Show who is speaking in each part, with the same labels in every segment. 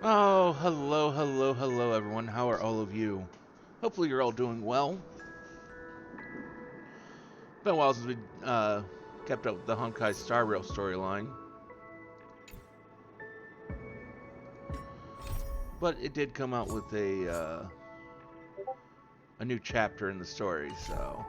Speaker 1: Oh, hello, hello, hello, everyone. How are all of you? Hopefully, you're all doing well. Been a while since we kept up with the Honkai Star Rail storyline, but it did come out with a new chapter in the story. So,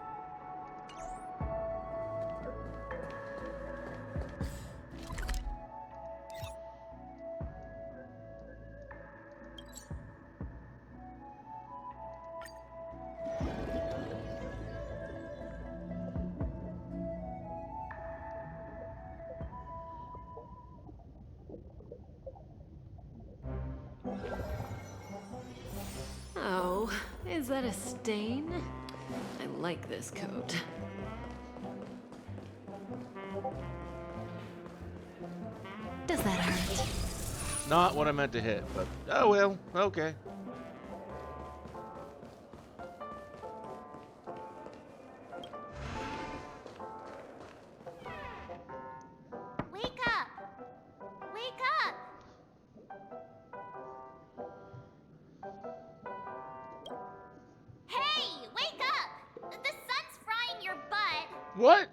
Speaker 2: Oh, is that a stain? I like this coat. Does that hurt?
Speaker 1: not what I meant to hit, but oh well. Okay.
Speaker 3: Wake up! Wake up! Hey, wake up! The sun's frying your butt.
Speaker 1: What?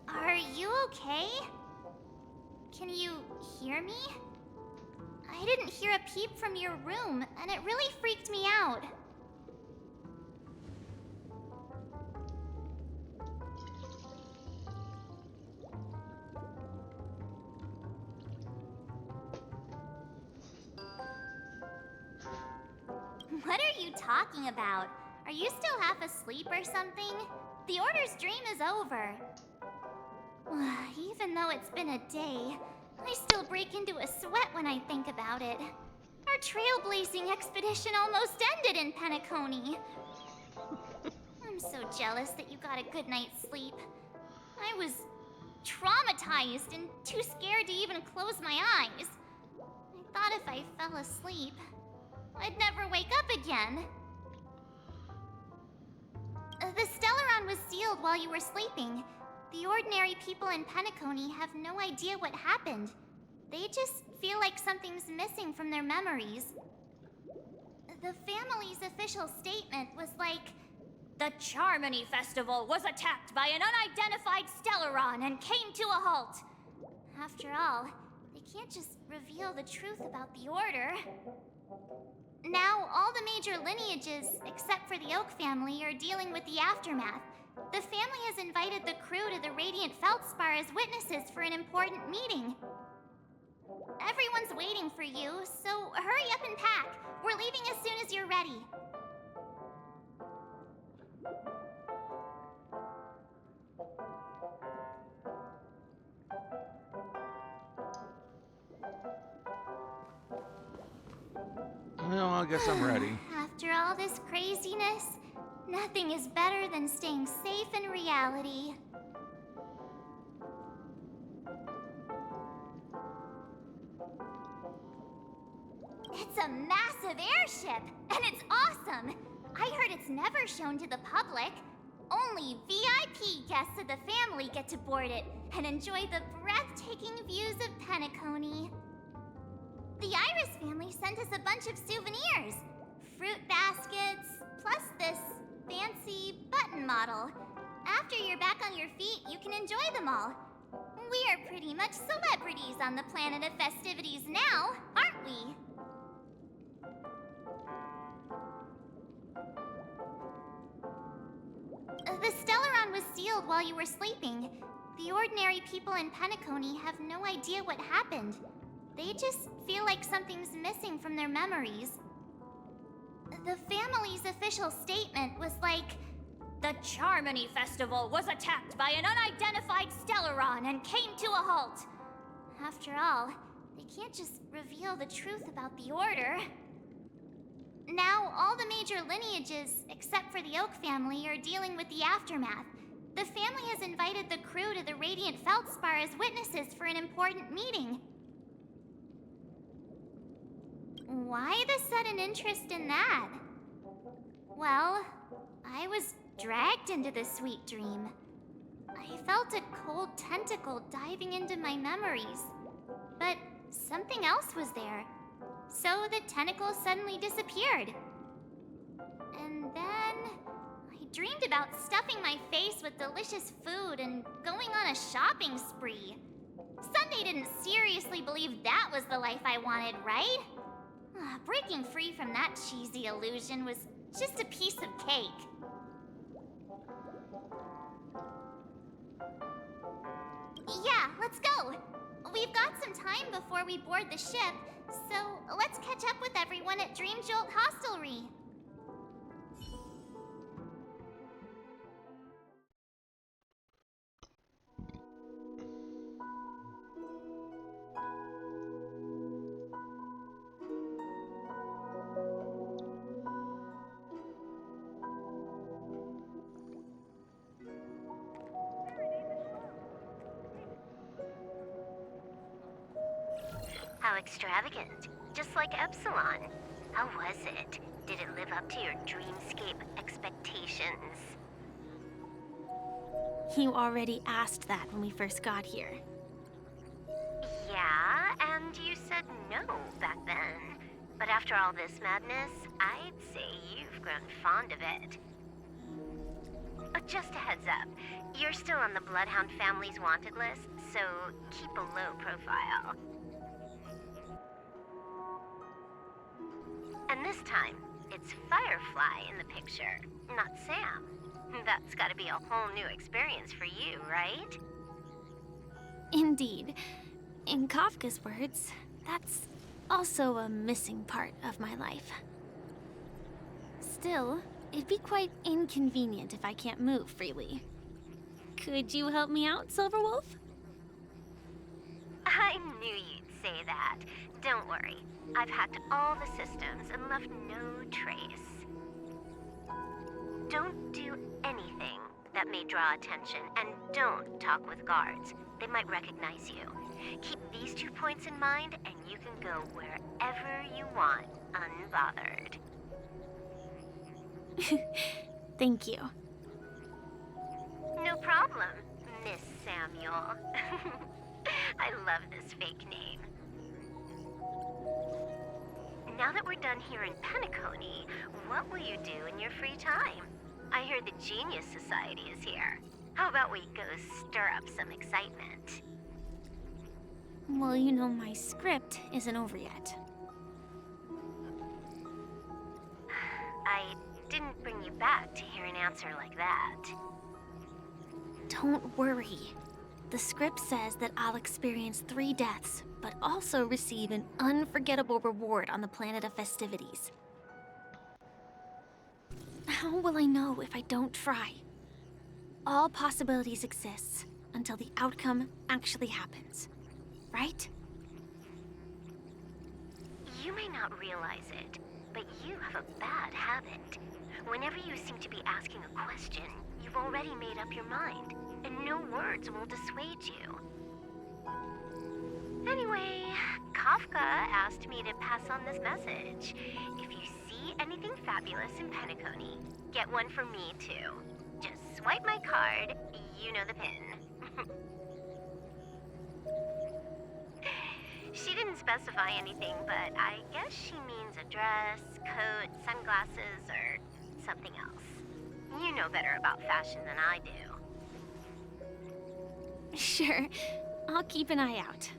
Speaker 3: Are you okay? Can you hear me? I didn't hear a peep from your room, and it really freaked me out. What are you talking about? Are you still half asleep or something? The Order's dream is over. Even though it's been a day, I still break into a sweat when I think about it. Our trailblazing expedition almost ended in Penacony. I'm so jealous that you got a good night's sleep. I was traumatized and too scared to even close my eyes. I thought if I fell asleep, I'd never wake up again. The Stellaron was sealed while you were sleeping. The ordinary people in Penacony have no idea what happened. They just feel like something's missing from their memories. The family's official statement was like, "The Charmony Festival was attacked by an unidentified Stellaron and came to a halt." After all, they can't just reveal the truth about the Order. Now, all the major lineages, except for the Oak family, are dealing with the aftermath. The family has invited the crew to the Radiant Feldspar as witnesses for an important meeting. Everyone's waiting for you, so hurry up and pack. We're leaving as soon as you're ready.
Speaker 1: Well, I guess I'm ready.
Speaker 3: After all this craziness, nothing is better than staying safe in reality. It's a massive airship, and it's awesome! I heard it's never shown to the public. Only VIP guests of the family get to board it and enjoy the breathtaking views of Penacony. The Iris family sent us a bunch of souvenirs. Fruit baskets, plus this fancy button model. After you're back on your feet, you can enjoy them all. We are pretty much celebrities on the planet of festivities now, aren't we? The Stellaron was sealed while you were sleeping. The ordinary people in Penacony have no idea what happened. They just feel like something's missing from their memories. The family's official statement was like, "The Charmony Festival was attacked by an unidentified Stellaron and came to a halt." After all, they can't just reveal the truth about the Order. Now, all the major lineages, except for the Oak family, are dealing with the aftermath. The family has invited the crew to the Radiant Feldspar as witnesses for an important meeting. Why the sudden interest in that? Well, I was dragged into this sweet dream. I felt a cold tentacle diving into my memories. But something else was there. So the tentacle suddenly disappeared. And then I dreamed about stuffing my face with delicious food and going on a shopping spree. Sunday didn't seriously believe that was the life I wanted, right? Breaking free from that cheesy illusion was just a piece of cake. Yeah, let's go. We've got some time before we board the ship, so let's catch up with everyone at Dream Jolt Hostelry.
Speaker 4: How extravagant. Just like Epsilon. How was it? Did it live up to your dreamscape expectations?
Speaker 5: You already asked that when we first got here.
Speaker 4: Yeah, and you said no back then. But after all this madness, I'd say you've grown fond of it. Just a heads up, you're still on the Bloodhound family's wanted list, so keep a low profile. And this time, it's Firefly in the picture, not Sam. That's gotta be a whole new experience for you, right?
Speaker 5: Indeed. In Kafka's words, that's also a missing part of my life. Still, it'd be quite inconvenient if I can't move freely. Could you help me out, Silverwolf?
Speaker 4: I knew you'd say that. Don't worry. I've hacked all the systems and left no trace. Don't do anything that may draw attention, and don't talk with guards. They might recognize you. Keep these 2 points in mind, and you can go wherever you want, unbothered.
Speaker 5: Thank you.
Speaker 4: No problem, Miss Samuel. I love this fake name. Now that we're done here in Penacony, what will you do in your free time? I hear the Genius Society is here. How about we go stir up some excitement?
Speaker 5: Well, you know my script isn't over yet.
Speaker 4: I didn't bring you back to hear an answer like that.
Speaker 5: Don't worry. The script says that I'll experience 3 deaths, but also receive an unforgettable reward on the planet of festivities. How will I know if I don't try? All possibilities exist until the outcome actually happens, right?
Speaker 4: You may not realize it, but you have a bad habit. Whenever you seem to be asking a question, you've already made up your mind, and no words will dissuade you. Anyway, Kafka asked me to pass on this message. If you see anything fabulous in Penacony, get one for me too. Just swipe my card, you know the pin. She didn't specify anything, but I guess she means a dress, coat, sunglasses, or something else. You know better about fashion than I do.
Speaker 5: Sure, I'll keep an eye out.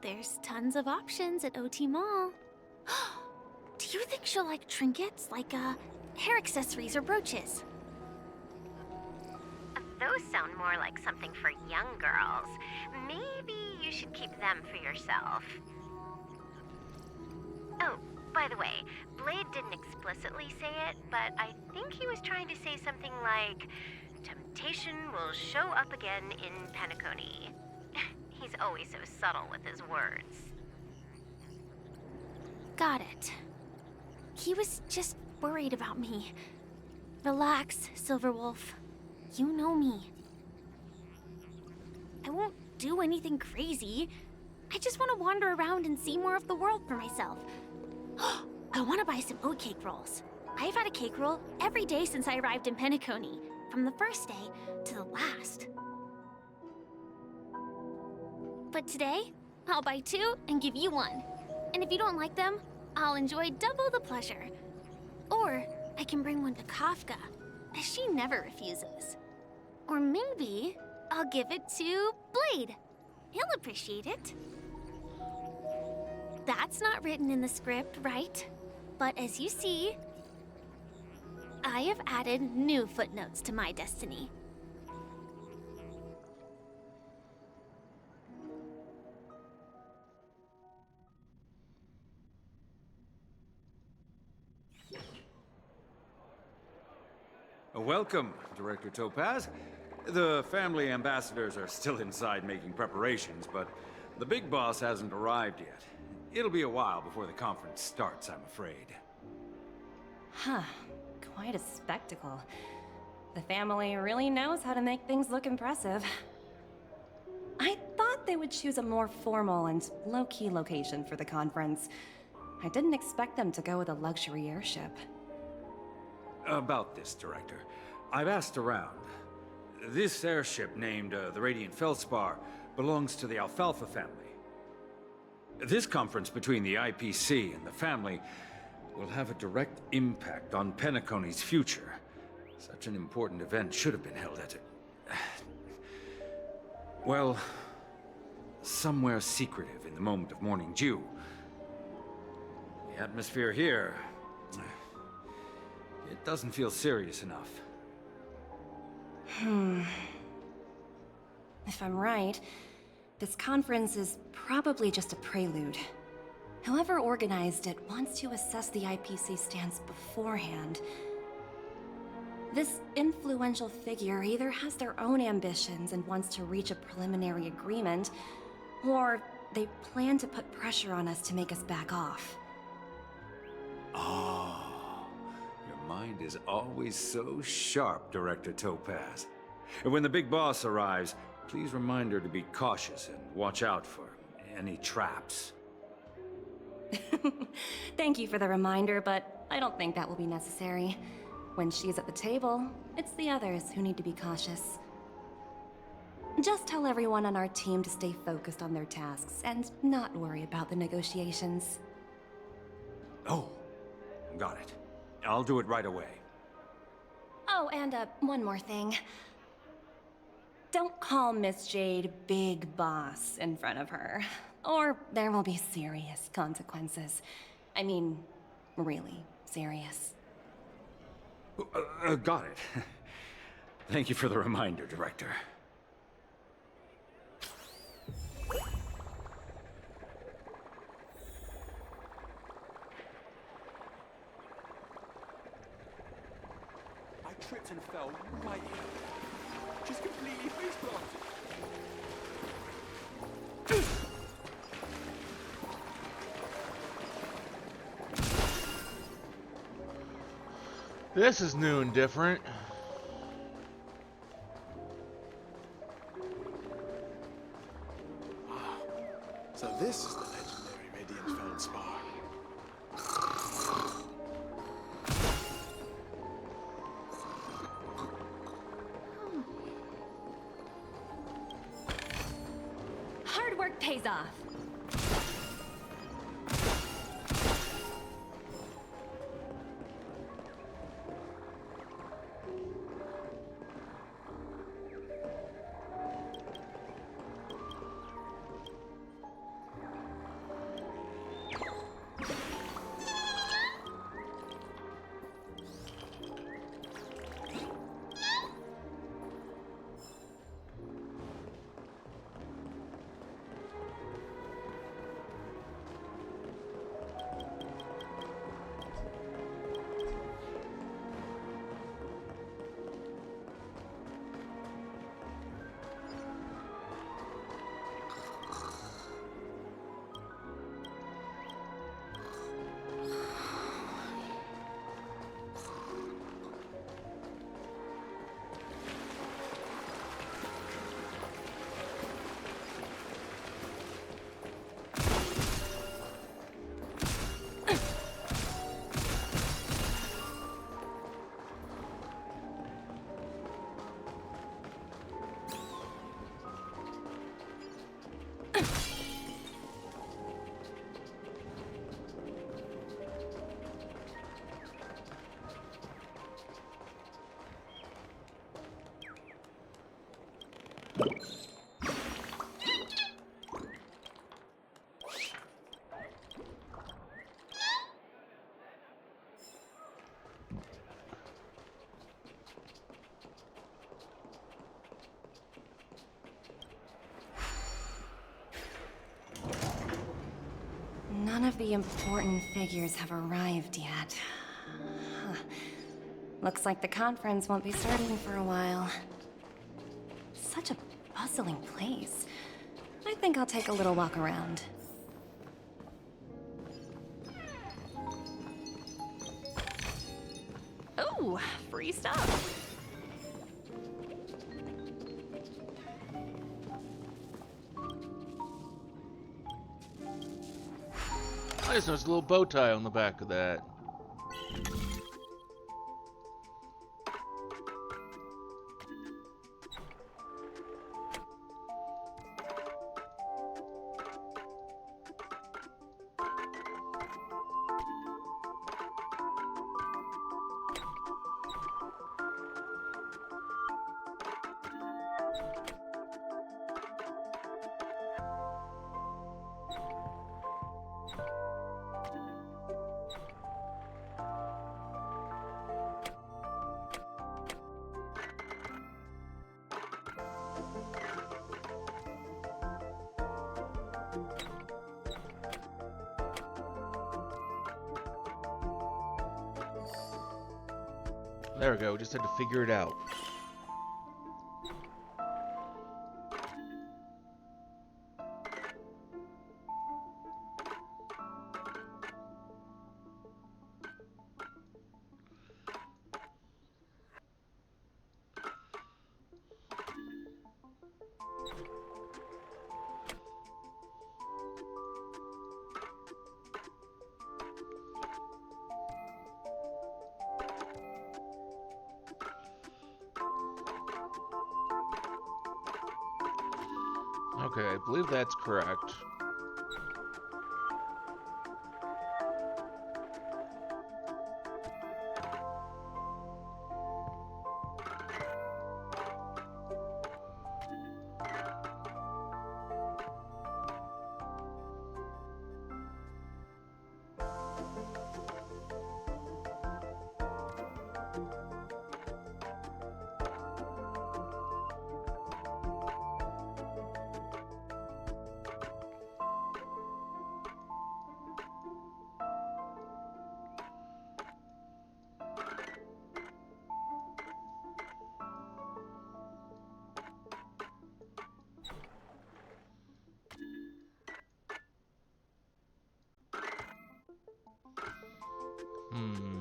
Speaker 5: There's tons of options at OT Mall. Do you think she'll like trinkets, like hair accessories or brooches?
Speaker 4: Those sound more like something for young girls. Maybe you should keep them for yourself. Oh, by the way, Blade didn't explicitly say it, but I think he was trying to say something like, temptation will show up again in Penacony. He's always so subtle with his words.
Speaker 5: Got it. He was just worried about me. Relax, Silverwolf. You know me. I won't do anything crazy. I just want to wander around and see more of the world for myself. I want to buy some oatcake rolls. I've had a cake roll every day since I arrived in Penacony, from the first day to the last. But today, I'll buy 2 and give you 1. And if you don't like them, I'll enjoy double the pleasure. Or I can bring one to Kafka, as she never refuses. Or maybe I'll give it to Blade. He'll appreciate it. That's not written in the script, right? But as you see, I have added new footnotes to my destiny.
Speaker 6: Welcome, Director Topaz. The family ambassadors are still inside making preparations, but the big boss hasn't arrived yet. It'll be a while before the conference starts, I'm afraid.
Speaker 7: Huh. Quite a spectacle. The family really knows how to make things look impressive. I thought they would choose a more formal and low-key location for the conference. I didn't expect them to go with a luxury airship.
Speaker 6: About this, Director. I've asked around. This airship, named the Radiant Feldspar, belongs to the Alfalfa family. This conference between the IPC and the family will have a direct impact on Penacony's future. Such an important event should have been held at well, somewhere secretive in the moment of morning dew. The atmosphere here, it doesn't feel serious enough.
Speaker 7: If I'm right, this conference is probably just a prelude. Whoever organized it wants to assess the IPC stance beforehand. This influential figure either has their own ambitions and wants to reach a preliminary agreement, or they plan to put pressure on us to make us back off.
Speaker 6: Oh, your mind is always so sharp, Director Topaz. And when the big boss arrives, please remind her to be cautious and watch out for any traps.
Speaker 7: Thank you for the reminder, but I don't think that will be necessary. When she's at the table, it's the others who need to be cautious. Just tell everyone on our team to stay focused on their tasks and not worry about the negotiations.
Speaker 6: Oh, got it. I'll do it right away.
Speaker 7: Oh, and one more thing. Don't call Miss Jade Big Boss in front of her, or there will be serious consequences. I mean, really serious.
Speaker 6: Got it. Thank you for the reminder, Director.
Speaker 8: I tripped and fell right here. Just completely face planted.
Speaker 1: This is new and different.
Speaker 8: So this is the legendary Radiant Feldspar.
Speaker 7: Hard work pays off. None of the important figures have arrived yet. Huh. Looks like the conference won't be starting for a while. Such a bustling place. I think I'll take a little walk around. Oh, free stuff.
Speaker 1: I just noticed a little bow tie on the back of that. There we go, just had to figure it out. Okay, I believe that's correct. Hmm.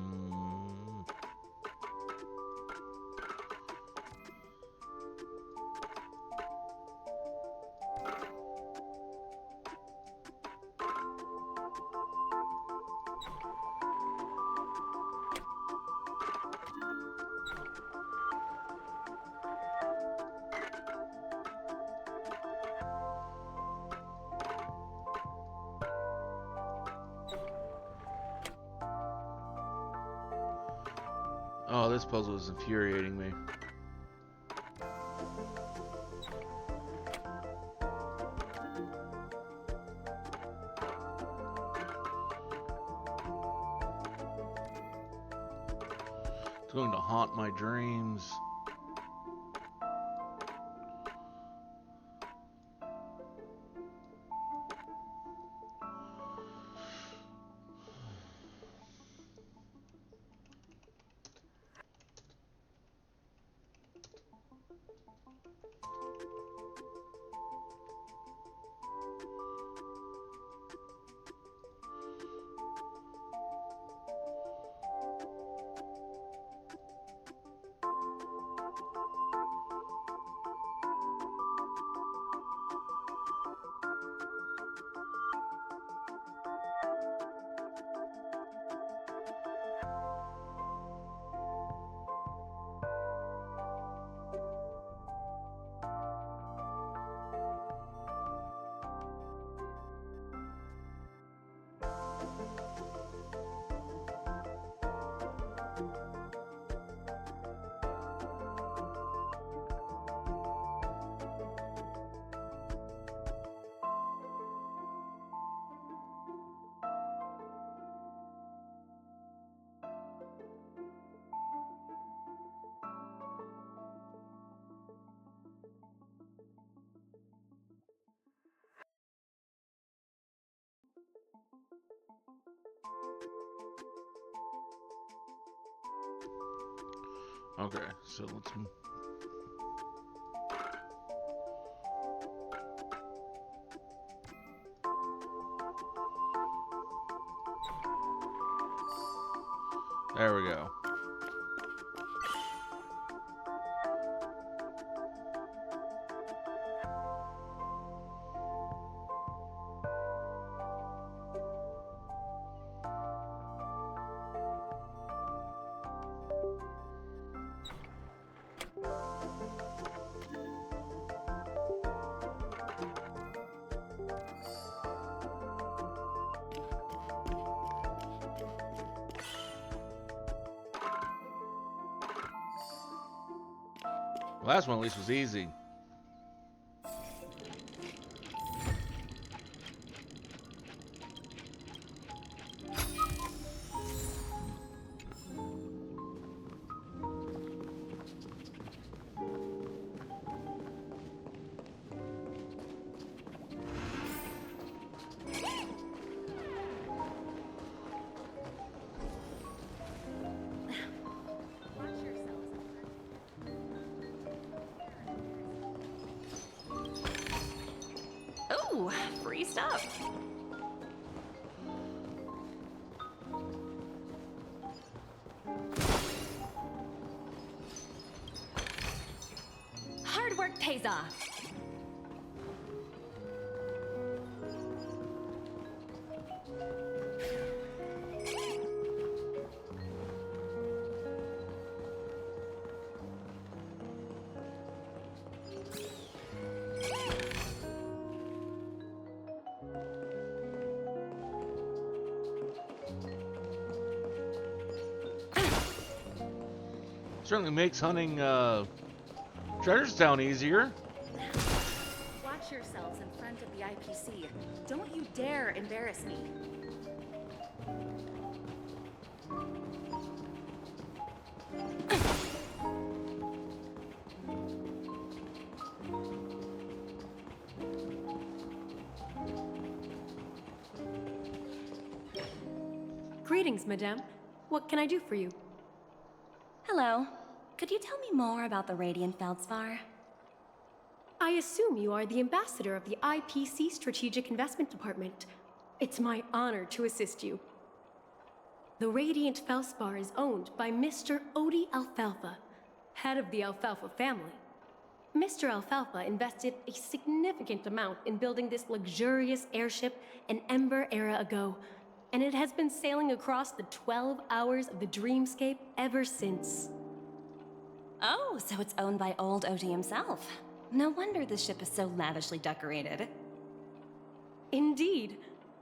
Speaker 1: Oh, this puzzle is infuriating me. It's going to haunt my dreams. Okay, so let's. There we go. The last one at least was easy.
Speaker 7: Ooh, free stuff. Hard work pays off.
Speaker 1: Certainly makes hunting treasures down easier.
Speaker 9: Watch yourselves in front of the IPC. Don't you dare embarrass me.
Speaker 2: Greetings, madame. What can I do for you?
Speaker 7: Hello. Could you tell me more about the Radiant Feldspar?
Speaker 2: I assume you are the ambassador of the IPC Strategic Investment Department. It's my honor to assist you. The Radiant Felspar is owned by Mr. Odie Alfalfa, head of the Alfalfa family. Mr. Alfalfa invested a significant amount in building this luxurious airship an Ember era ago, and it has been sailing across the 12 hours of the dreamscape ever since.
Speaker 7: Oh, so it's owned by old Odie himself. No wonder the ship is so lavishly decorated.
Speaker 2: Indeed,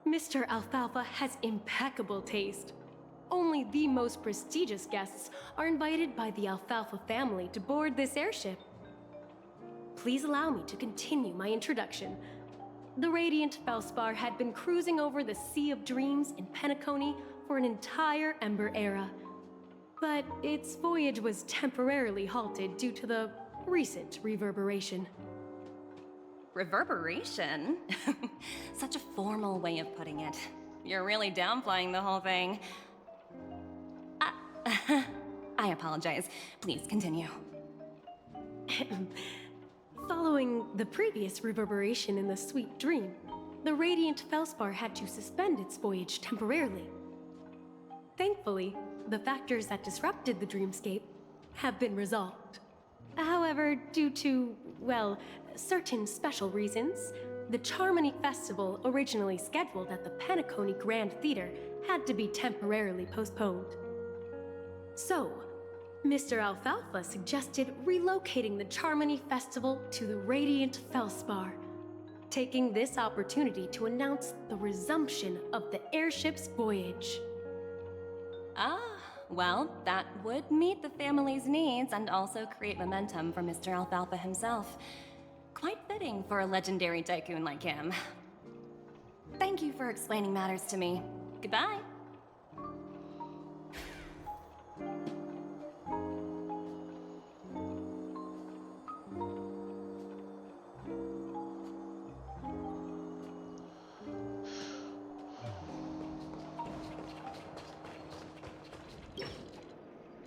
Speaker 2: Mr. Alfalfa has impeccable taste. Only the most prestigious guests are invited by the Alfalfa family to board this airship. Please allow me to continue my introduction. The Radiant Felspar had been cruising over the Sea of Dreams in Penacony for an entire Ember era. But its voyage was temporarily halted due to the recent reverberation.
Speaker 7: Reverberation? Such a formal way of putting it. You're really downplaying the whole thing. I apologize. Please continue.
Speaker 2: Following the previous reverberation in the Sweet Dream, the Radiant Felspar had to suspend its voyage temporarily. Thankfully, the factors that disrupted the dreamscape have been resolved. However, due to, well, certain special reasons, the Charmony Festival, originally scheduled at the Penacony Grand Theater, had to be temporarily postponed. So, Mr. Alfalfa suggested relocating the Charmony Festival to the Radiant Felspar, taking this opportunity to announce the resumption of the airship's voyage.
Speaker 7: Ah, well, that would meet the family's needs and also create momentum for Mr. Alfalfa himself. Quite fitting for a legendary tycoon like him. Thank you for explaining matters to me. Goodbye.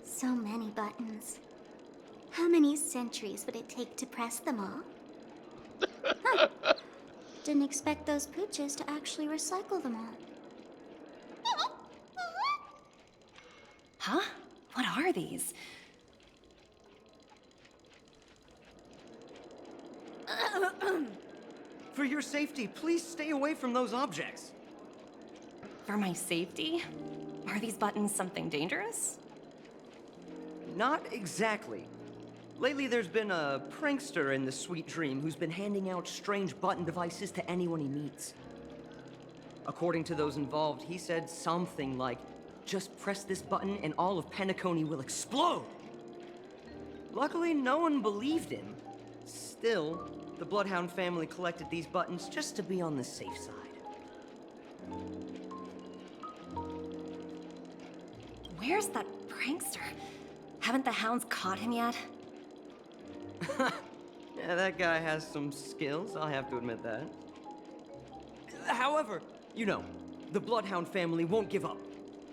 Speaker 3: So many buttons. How many centuries would it take to press them all? Huh. Didn't expect those pooches to actually recycle them all.
Speaker 7: Huh? What are these?
Speaker 10: For your safety, please stay away from those objects.
Speaker 7: For my safety? Are these buttons something dangerous?
Speaker 10: Not exactly. Lately, there's been a prankster in the Sweet Dream who's been handing out strange button devices to anyone he meets. According to those involved, he said something like, "Just press this button and all of Penacony will explode!" Luckily, no one believed him. Still, the Bloodhound family collected these buttons just to be on the safe side.
Speaker 7: Where's that prankster? Haven't the hounds caught him yet?
Speaker 10: Yeah, that guy has some skills, I'll have to admit that. However, you know, the Bloodhound family won't give up.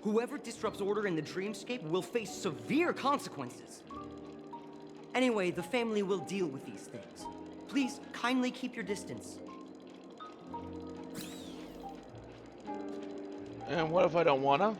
Speaker 10: Whoever disrupts order in the dreamscape will face severe consequences. Anyway, the family will deal with these things. Please, kindly keep your distance.
Speaker 1: And what if I don't wanna?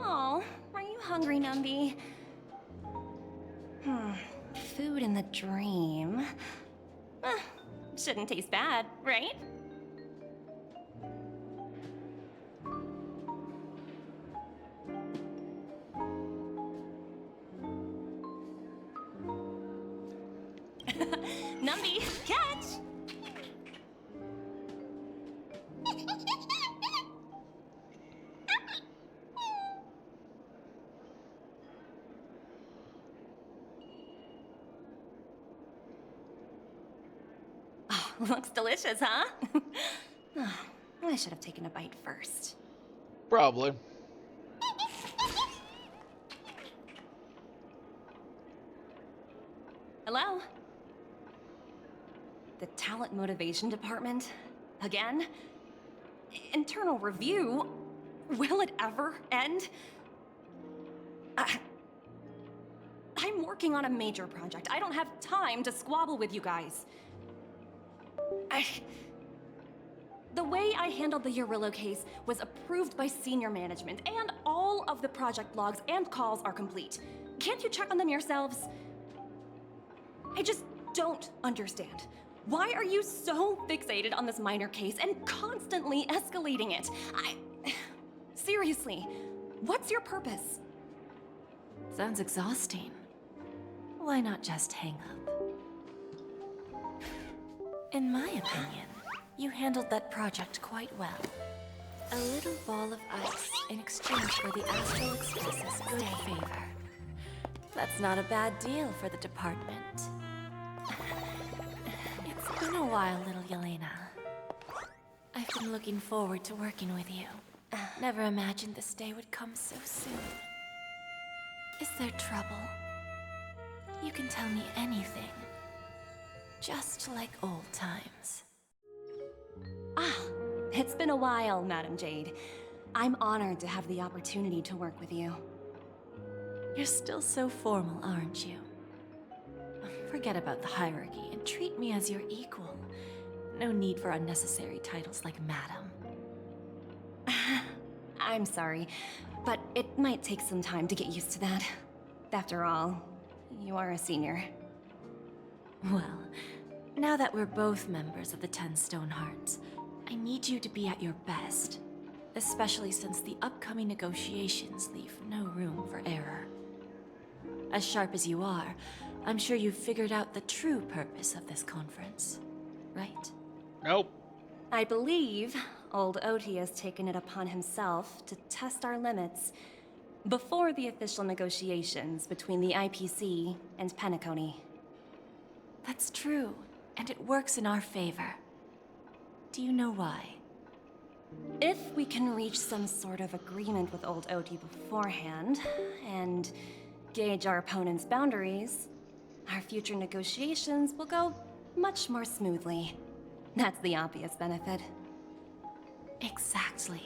Speaker 7: Oh, are you hungry, Numby? Food in the dream. Shouldn't taste bad, right? Numby, catch! Oh, looks delicious, huh? Oh, I should have taken a bite first.
Speaker 1: Probably.
Speaker 7: Hello? The talent motivation department? Again? Internal review? Will it ever end? I'm working on a major project. I don't have time to squabble with you guys. The way I handled the Urillo case was approved by senior management, and all of the project logs and calls are complete. Can't you check on them yourselves? I just don't understand. Why are you so fixated on this minor case and constantly escalating it? Seriously, what's your purpose?
Speaker 11: Sounds exhausting. Why not just hang up? In my opinion, you handled that project quite well. A little ball of ice in exchange for the Astral Express's good favor. That's not a bad deal for the department. It's been a while, little Yelena. I've been looking forward to working with you. Never imagined this day would come so soon. Is there trouble? You can tell me anything. Just like old times.
Speaker 7: It's been a while, Madam Jade. I'm honored to have the opportunity to work with you.
Speaker 11: You're still so formal, aren't you? Forget about the hierarchy and treat me as your equal. No need for unnecessary titles like Madam.
Speaker 7: I'm sorry, but it might take some time to get used to that. After all, you are a senior.
Speaker 11: Well, now that we're both members of the 10 Stonehearts, I need you to be at your best. Especially since the upcoming negotiations leave no room for error. As sharp as you are, I'm sure you've figured out the true purpose of this conference, right?
Speaker 1: Nope.
Speaker 7: I believe old Oti has taken it upon himself to test our limits before the official negotiations between the IPC and Penacony.
Speaker 11: That's true, and it works in our favor. Do you know why?
Speaker 7: If we can reach some sort of agreement with old Odi beforehand, and gauge our opponent's boundaries, our future negotiations will go much more smoothly. That's the obvious benefit.
Speaker 11: Exactly.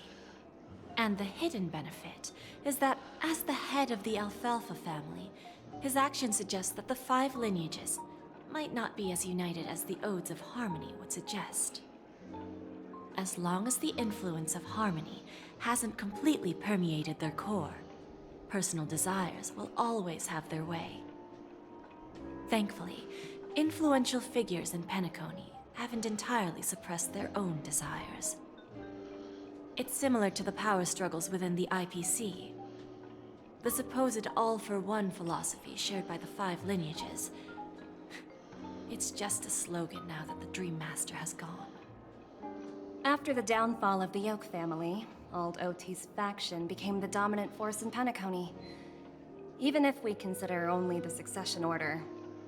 Speaker 11: And the hidden benefit is that as the head of the Alfalfa family, his actions suggest that the 5 lineages might not be as united as the Odes of Harmony would suggest. As long as the influence of Harmony hasn't completely permeated their core, personal desires will always have their way. Thankfully, influential figures in penacony haven't entirely suppressed their own desires. It's similar to the power struggles within the IPC. The supposed all-for-one philosophy shared by the 5 lineages. It's just a slogan now that the Dream Master has gone.
Speaker 7: After the downfall of the Yoke family, old Oti's faction became the dominant force in penacony. Even if we consider only the succession order,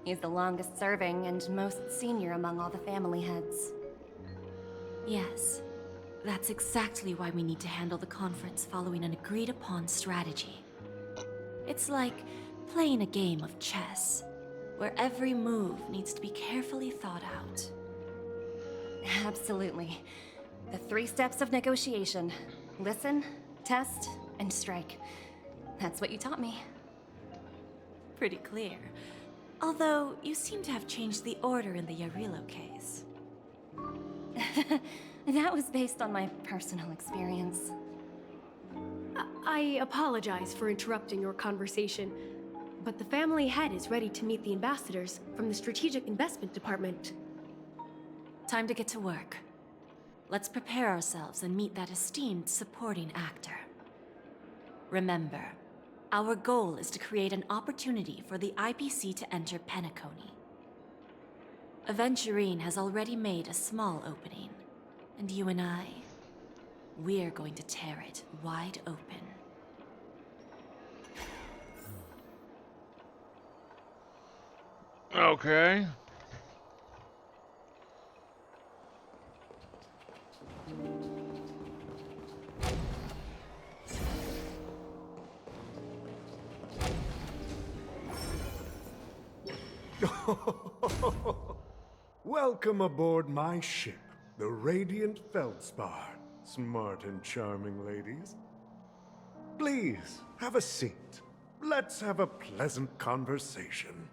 Speaker 7: he's the longest serving and most senior among all the family heads.
Speaker 11: Yes. That's exactly why we need to handle the conference following an agreed-upon strategy. It's like playing a game of chess, where every move needs to be carefully thought out.
Speaker 7: Absolutely. The 3 steps of negotiation. Listen, test, and strike. That's what you taught me.
Speaker 11: Pretty clear. Although, you seem to have changed the order in the Yarilo case.
Speaker 7: That was based on my personal experience.
Speaker 2: I apologize for interrupting your conversation, but the family head is ready to meet the ambassadors from the Strategic Investment Department.
Speaker 11: Time to get to work. Let's prepare ourselves and meet that esteemed supporting actor. Remember, our goal is to create an opportunity for the IPC to enter penacony. Aventurine has already made a small opening, and you and I, we're going to tear it wide open.
Speaker 1: Okay.
Speaker 12: Welcome aboard my ship, the Radiant Feldspar. Smart and charming ladies. Please, have a seat. Let's have a pleasant conversation.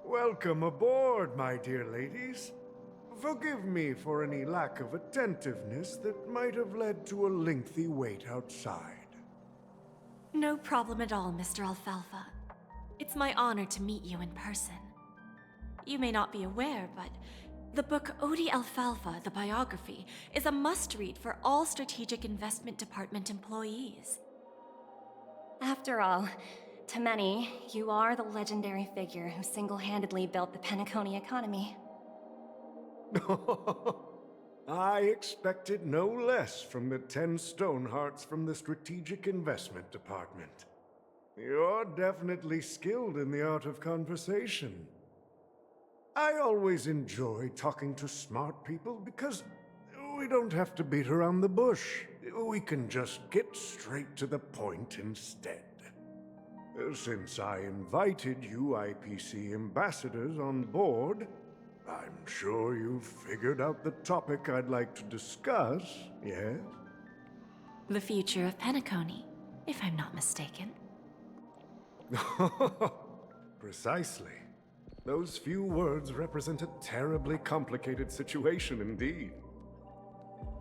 Speaker 12: Welcome aboard, my dear ladies. Forgive me for any lack of attentiveness that might have led to a lengthy wait outside.
Speaker 11: No problem at all, Mr. Alfalfa. It's my honor to meet you in person. You may not be aware, but the book Odi Alfalfa, the biography, is a must-read for all Strategic Investment Department employees.
Speaker 7: After all, to many, you are the legendary figure who single-handedly built the penacony economy.
Speaker 12: I expected no less from the 10 Stonehearts from the Strategic Investment Department. You're definitely skilled in the art of conversation. I always enjoy talking to smart people because we don't have to beat around the bush. We can just get straight to the point instead. Since I invited you IPC ambassadors on board, I'm sure you've figured out the topic I'd like to discuss, yes?
Speaker 11: The future of penacony, if I'm not mistaken.
Speaker 12: Precisely. Those few words represent a terribly complicated situation indeed.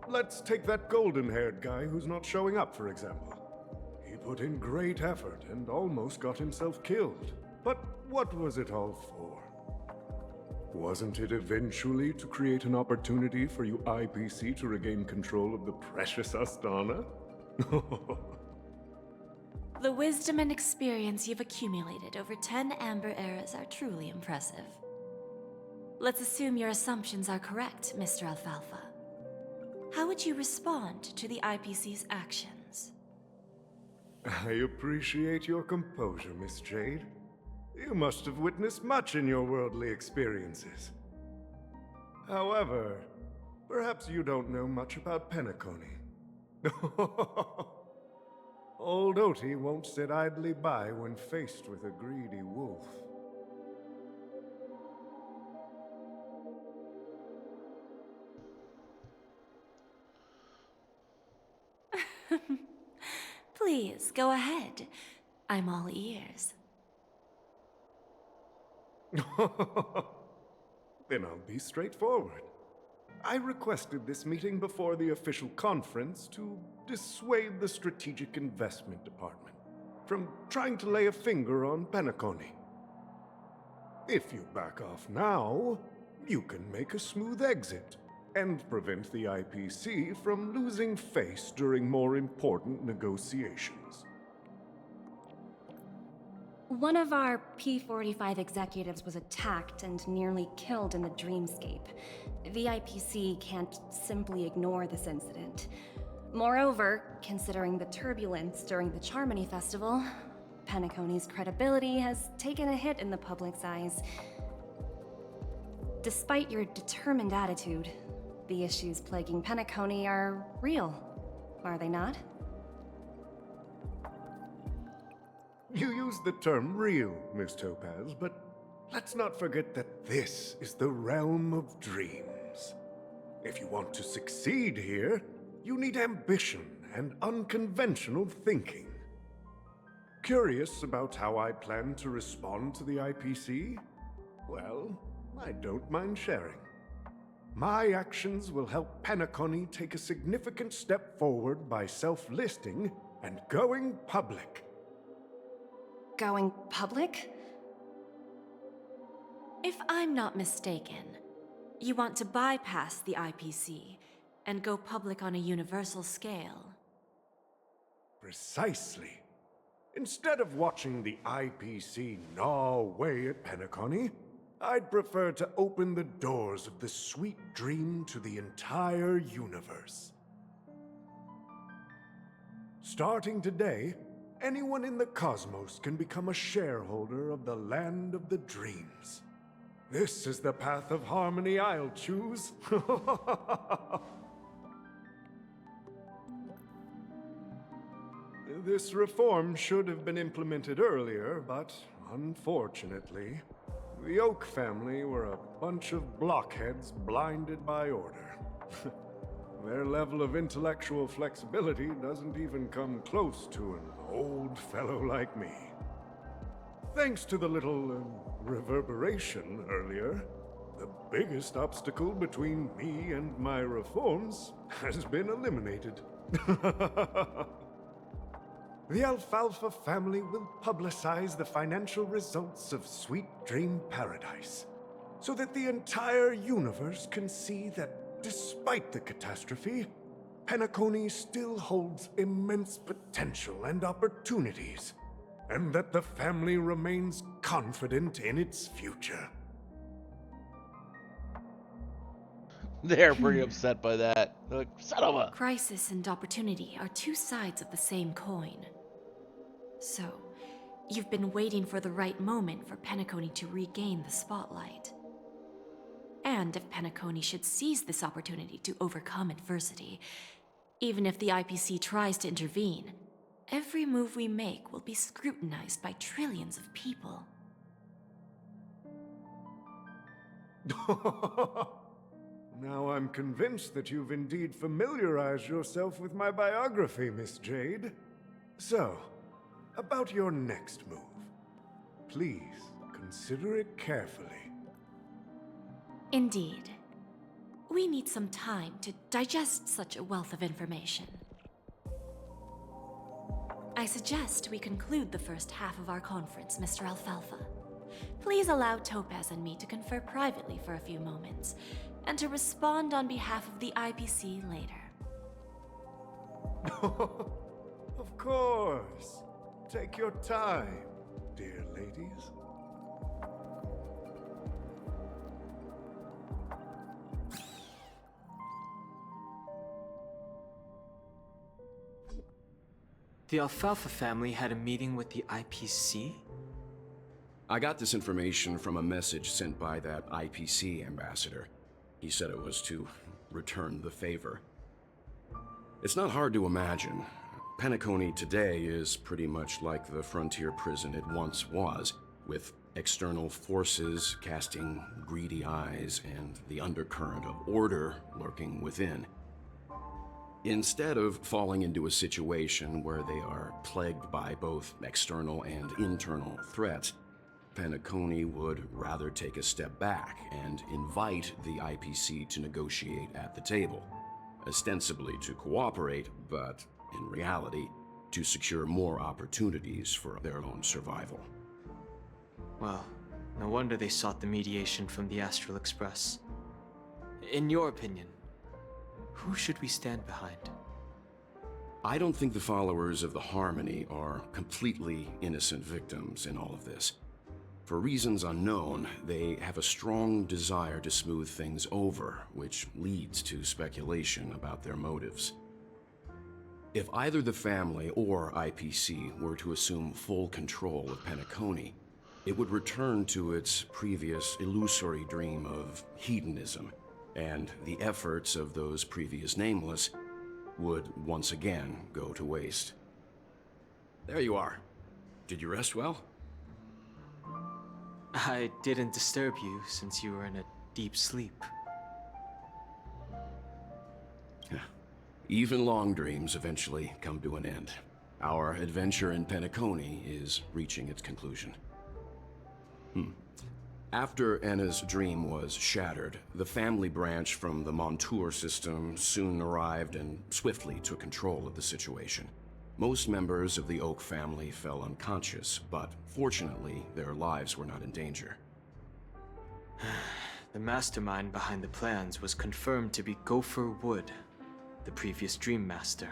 Speaker 12: Let's take that golden-haired guy who's not showing up, for example. He put in great effort and almost got himself killed. But what was it all for? Wasn't it eventually to create an opportunity for you IPC to regain control of the precious Astana?
Speaker 11: The wisdom and experience you've accumulated over 10 Amber Eras are truly impressive. Let's assume your assumptions are correct, Mr. Alfalfa. How would you respond to the IPC's actions?
Speaker 12: I appreciate your composure, Miss Jade. You must have witnessed much in your worldly experiences. However, perhaps you don't know much about penacony. Old Oti won't sit idly by when faced with a greedy wolf.
Speaker 11: Please, go ahead. I'm all ears.
Speaker 12: Then I'll be straightforward. I requested this meeting before the official conference to dissuade the Strategic Investment Department from trying to lay a finger on penacony. If you back off now, you can make a smooth exit and prevent the IPC from losing face during more important negotiations.
Speaker 7: One of our P-45 executives was attacked and nearly killed in the dreamscape. The IPC can't simply ignore this incident. Moreover, considering the turbulence during the Charmony Festival, Penacony's credibility has taken a hit in the public's eyes. Despite your determined attitude, the issues plaguing Penacony are real, are they not?
Speaker 12: You use the term real, Miss Topaz, but let's not forget that this is the realm of dreams. If you want to succeed here, you need ambition and unconventional thinking. Curious about how I plan to respond to the IPC? Well, I don't mind sharing. My actions will help Penacony take a significant step forward by self-listing and going public.
Speaker 7: Going public?
Speaker 11: If I'm not mistaken, you want to bypass the IPC and go public on a universal scale.
Speaker 12: Precisely. Instead of watching the IPC gnaw away at Penacony, I'd prefer to open the doors of the sweet dream to the entire universe. Starting today, anyone in the cosmos can become a shareholder of the land of the dreams. This is the path of harmony I'll choose. This reform should have been implemented earlier, but unfortunately, the Oak family were a bunch of blockheads blinded by order. Their level of intellectual flexibility doesn't even come close to an old fellow like me. Thanks to the little reverberation earlier, the biggest obstacle between me and my reforms has been eliminated. The Alfalfa family will publicize the financial results of Sweet Dream Paradise, so that the entire universe can see that despite the catastrophe, Penacony still holds immense potential and opportunities, and that the family remains confident in its future.
Speaker 1: They're pretty upset by that. They're like, son of a...
Speaker 11: Crisis and opportunity are two sides of the same coin. So, you've been waiting for the right moment for Penacony to regain the spotlight. And if Penacony should seize this opportunity to overcome adversity, even if the IPC tries to intervene, every move we make will be scrutinized by trillions of people.
Speaker 12: Now I'm convinced that you've indeed familiarized yourself with my biography, Miss Jade. So, about your next move. Please, consider it carefully.
Speaker 11: Indeed. We need some time to digest such a wealth of information. I suggest we conclude the first half of our conference, Mr. Alfalfa. Please allow Topaz and me to confer privately for a few moments, and to respond on behalf of the IPC later.
Speaker 12: Of course. Take your time, dear ladies.
Speaker 13: The Alfalfa family had a meeting with the IPC?
Speaker 14: I got this information from a message sent by that IPC ambassador. He said it was to return the favor. It's not hard to imagine. Penacony today is pretty much like the frontier prison it once was, with external forces casting greedy eyes and the undercurrent of order lurking within. Instead of falling into a situation where they are plagued by both external and internal threats, Penacony would rather take a step back and invite the IPC to negotiate at the table, ostensibly to cooperate, but in reality, to secure more opportunities for their own survival.
Speaker 13: Well, no wonder they sought the mediation from the Astral Express. In your opinion, who should we stand behind?
Speaker 14: I don't think the followers of the Harmony are completely innocent victims in all of this. For reasons unknown, they have a strong desire to smooth things over, which leads to speculation about their motives. If either the family or IPC were to assume full control of Penacony, it would return to its previous illusory dream of hedonism, and the efforts of those previous nameless would once again go to waste. There you are. Did you rest well?
Speaker 13: I didn't disturb you since you were in a deep sleep.
Speaker 14: Even long dreams eventually come to an end. Our adventure in Penacony is reaching its conclusion. After Enna's dream was shattered, the family branch from the Montour system soon arrived and swiftly took control of the situation. Most members of the Oak family fell unconscious, but fortunately, their lives were not in danger.
Speaker 13: The mastermind behind the plans was confirmed to be Gopher Wood, the previous Dream Master.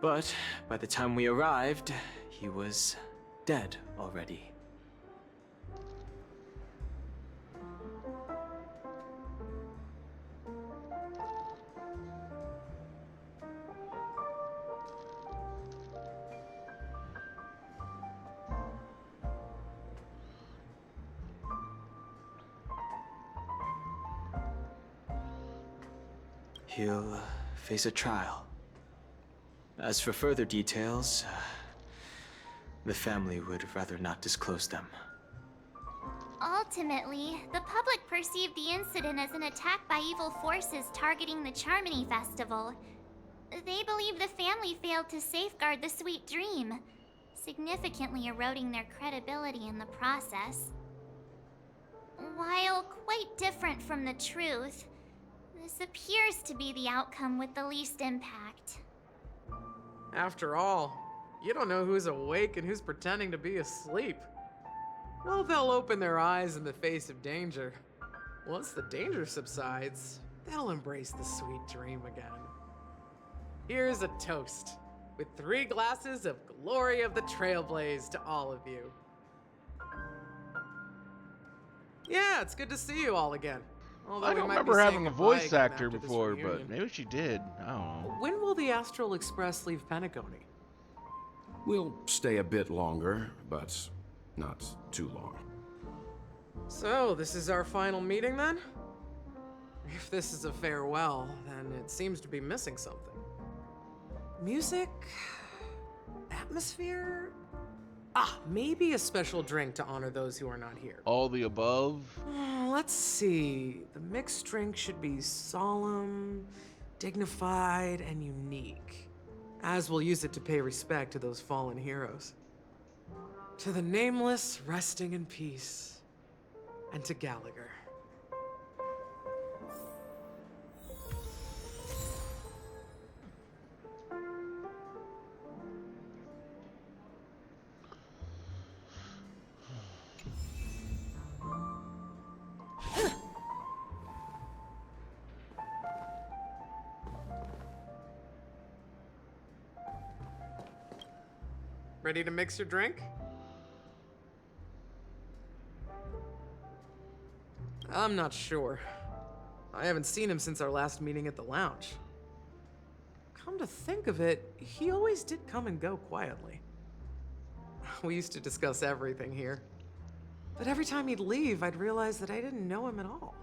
Speaker 13: But by the time we arrived, he was dead already. He'll face a trial. As for further details, the family would rather not disclose them.
Speaker 3: Ultimately, the public perceived the incident as an attack by evil forces targeting the Charmony Festival. They believe the family failed to safeguard the Sweet Dream, significantly eroding their credibility in the process. While quite different from the truth, this appears to be the outcome with the least impact.
Speaker 15: After all, you don't know who's awake and who's pretending to be asleep. Well, they'll open their eyes in the face of danger. Once the danger subsides, they'll embrace the sweet dream again. Here's a toast, with 3 glasses of Glory of the Trailblaze to all of you. Yeah, it's good to see you all again. Although
Speaker 1: I
Speaker 15: we
Speaker 1: don't
Speaker 15: might be
Speaker 1: remember
Speaker 15: saying
Speaker 1: having a
Speaker 15: goodbye
Speaker 1: voice
Speaker 15: again
Speaker 1: actor
Speaker 15: after this
Speaker 1: before,
Speaker 15: reunion.
Speaker 1: but maybe she did. I don't know.
Speaker 15: When will the Astral Express leave Penacony?
Speaker 14: We'll stay a bit longer, but not too long.
Speaker 15: So, this is our final meeting then? If this is a farewell, then it seems to be missing something. Music? Atmosphere? Maybe a special drink to honor those who are not here.
Speaker 1: All the above?
Speaker 15: Let's see. The mixed drink should be solemn, dignified, and unique, as we'll use it to pay respect to those fallen heroes. To the Nameless, resting in peace. And to Gallagher. Ready to mix your drink? I'm not sure. I haven't seen him since our last meeting at the lounge. Come to think of it, he always did come and go quietly. We used to discuss everything here. But every time he'd leave, I'd realize that I didn't know him at all.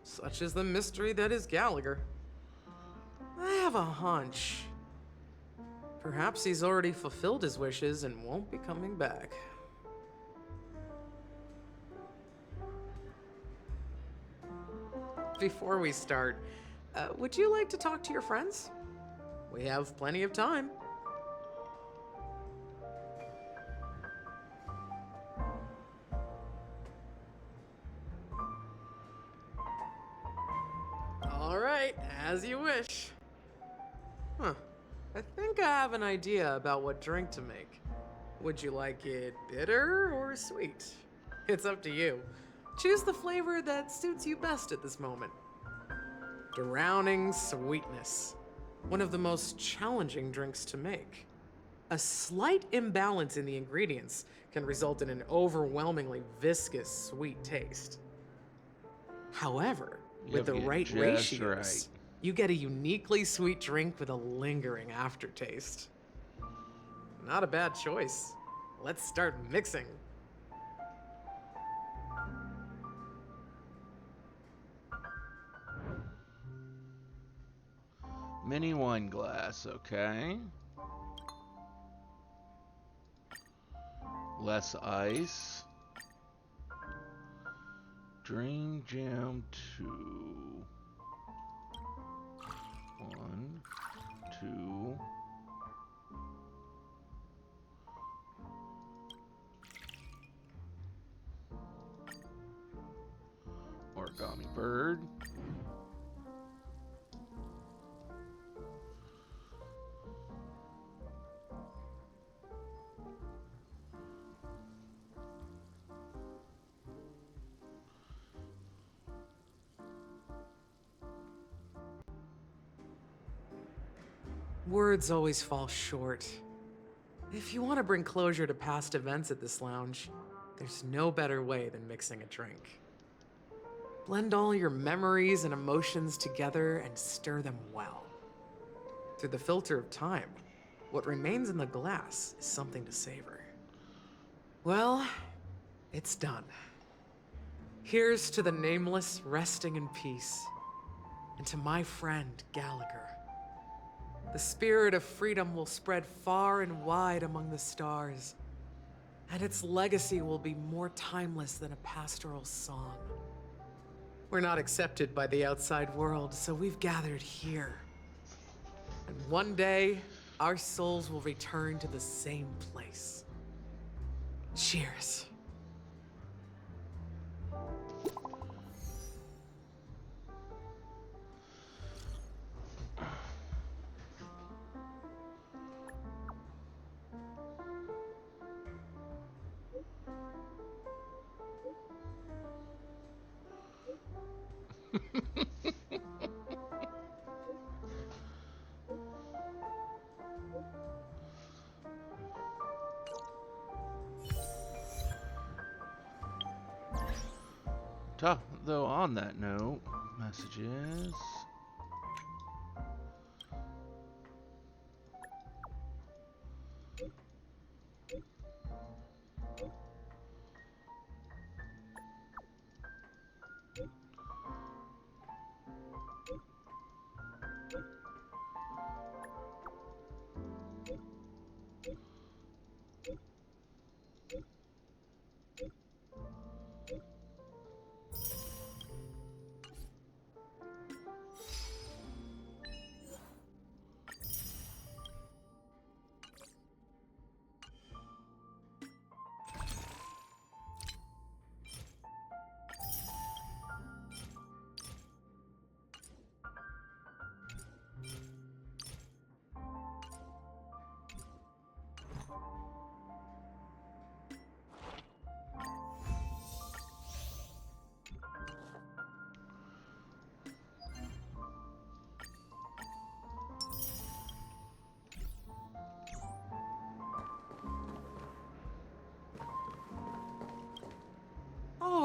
Speaker 15: Such is the mystery that is Gallagher. I have a hunch. Perhaps he's already fulfilled his wishes and won't be coming back. Before we start, would you like to talk to your friends? We have plenty of time. All right, as you wish. Huh. I think I have an idea about what drink to make. Would you like it bitter or sweet? It's up to you. Choose the flavor that suits you best at this moment. Drowning sweetness. One of the most challenging drinks to make. A slight imbalance in the ingredients can result in an overwhelmingly viscous sweet taste. However, with the right ratios, you get a uniquely sweet drink with a lingering aftertaste. Not a bad choice. Let's start mixing.
Speaker 1: Mini wine glass, okay. Less ice. Dream Jam 2. 1, 2. Origami bird.
Speaker 15: Words always fall short. If you want to bring closure to past events at this lounge, there's no better way than mixing a drink. Blend all your memories and emotions together and stir them well. Through the filter of time, what remains in the glass is something to savor. Well, it's done. Here's to the Nameless resting in peace, and to my friend Gallagher. The spirit of freedom will spread far and wide among the stars, and its legacy will be more timeless than a pastoral song. We're not accepted by the outside world, so we've gathered here. And one day, our souls will return to the same place. Cheers.
Speaker 1: Though on that note, messages.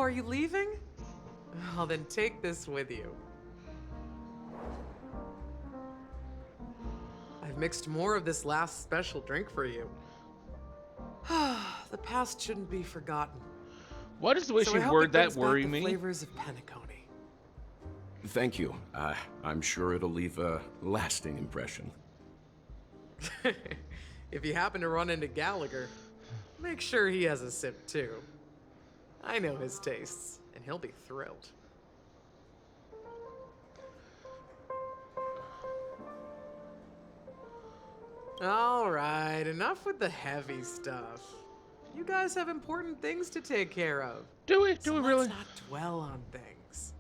Speaker 15: are you leaving? Well, then take this with you. I've mixed more of this last special drink for you. The past shouldn't be forgotten.
Speaker 1: Why does the way
Speaker 15: So
Speaker 1: she
Speaker 15: I hope
Speaker 1: worded
Speaker 15: it
Speaker 1: that
Speaker 15: brings back
Speaker 1: worry
Speaker 15: the
Speaker 1: me?
Speaker 15: flavors of penacony.
Speaker 14: Thank you. I'm sure it'll leave a lasting impression.
Speaker 15: If you happen to run into Gallagher, make sure he has a sip too. I know his tastes, and he'll be thrilled. All right, enough with the heavy stuff. You guys have important things to take care of.
Speaker 1: Do we?
Speaker 15: So
Speaker 1: Do we really?
Speaker 15: let's not dwell on things.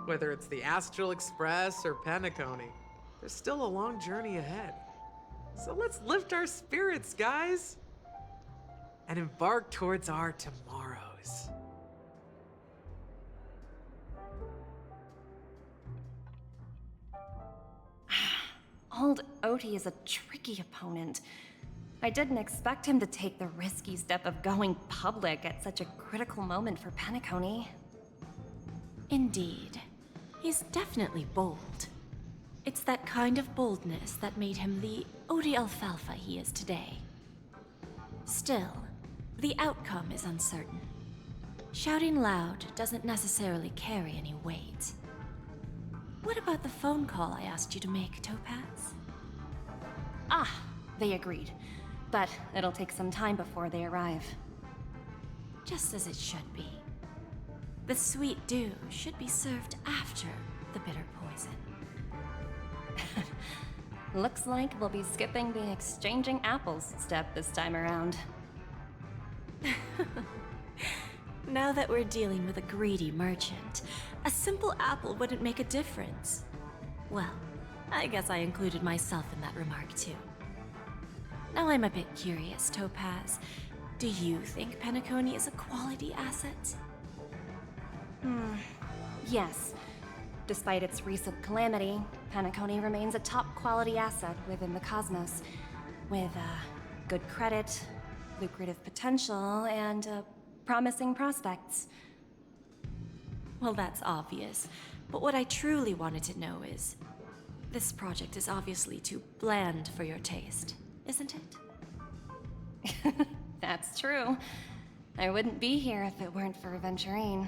Speaker 15: Whether it's the Astral Express or Penacony, there's still a long journey ahead. So let's lift our spirits, guys, and embark towards our tomorrows.
Speaker 7: Old Oti is a tricky opponent. I didn't expect him to take the risky step of going public at such a critical moment for Penacony.
Speaker 11: Indeed. He's definitely bold. It's that kind of boldness that made him the Odi Alfalfa he is today. Still, the outcome is uncertain. Shouting loud doesn't necessarily carry any weight. What about the phone call I asked you to make, Topaz?
Speaker 7: Ah, they agreed. But it'll take some time before they arrive.
Speaker 11: Just as it should be. The sweet dew should be served after the bitter poison.
Speaker 7: Looks like we'll be skipping the exchanging apples step this time around.
Speaker 11: Now that we're dealing with a greedy merchant, a simple apple wouldn't make a difference. Well, I guess I included myself in that remark too. Now I'm a bit curious, Topaz. Do you think Penacony is a quality asset?
Speaker 7: Yes. Despite its recent calamity, Penacony remains a top-quality asset within the cosmos, with good credit, lucrative potential, and promising prospects.
Speaker 11: Well, that's obvious. But what I truly wanted to know is, this project is obviously too bland for your taste, isn't it?
Speaker 7: That's true. I wouldn't be here if it weren't for Aventurine.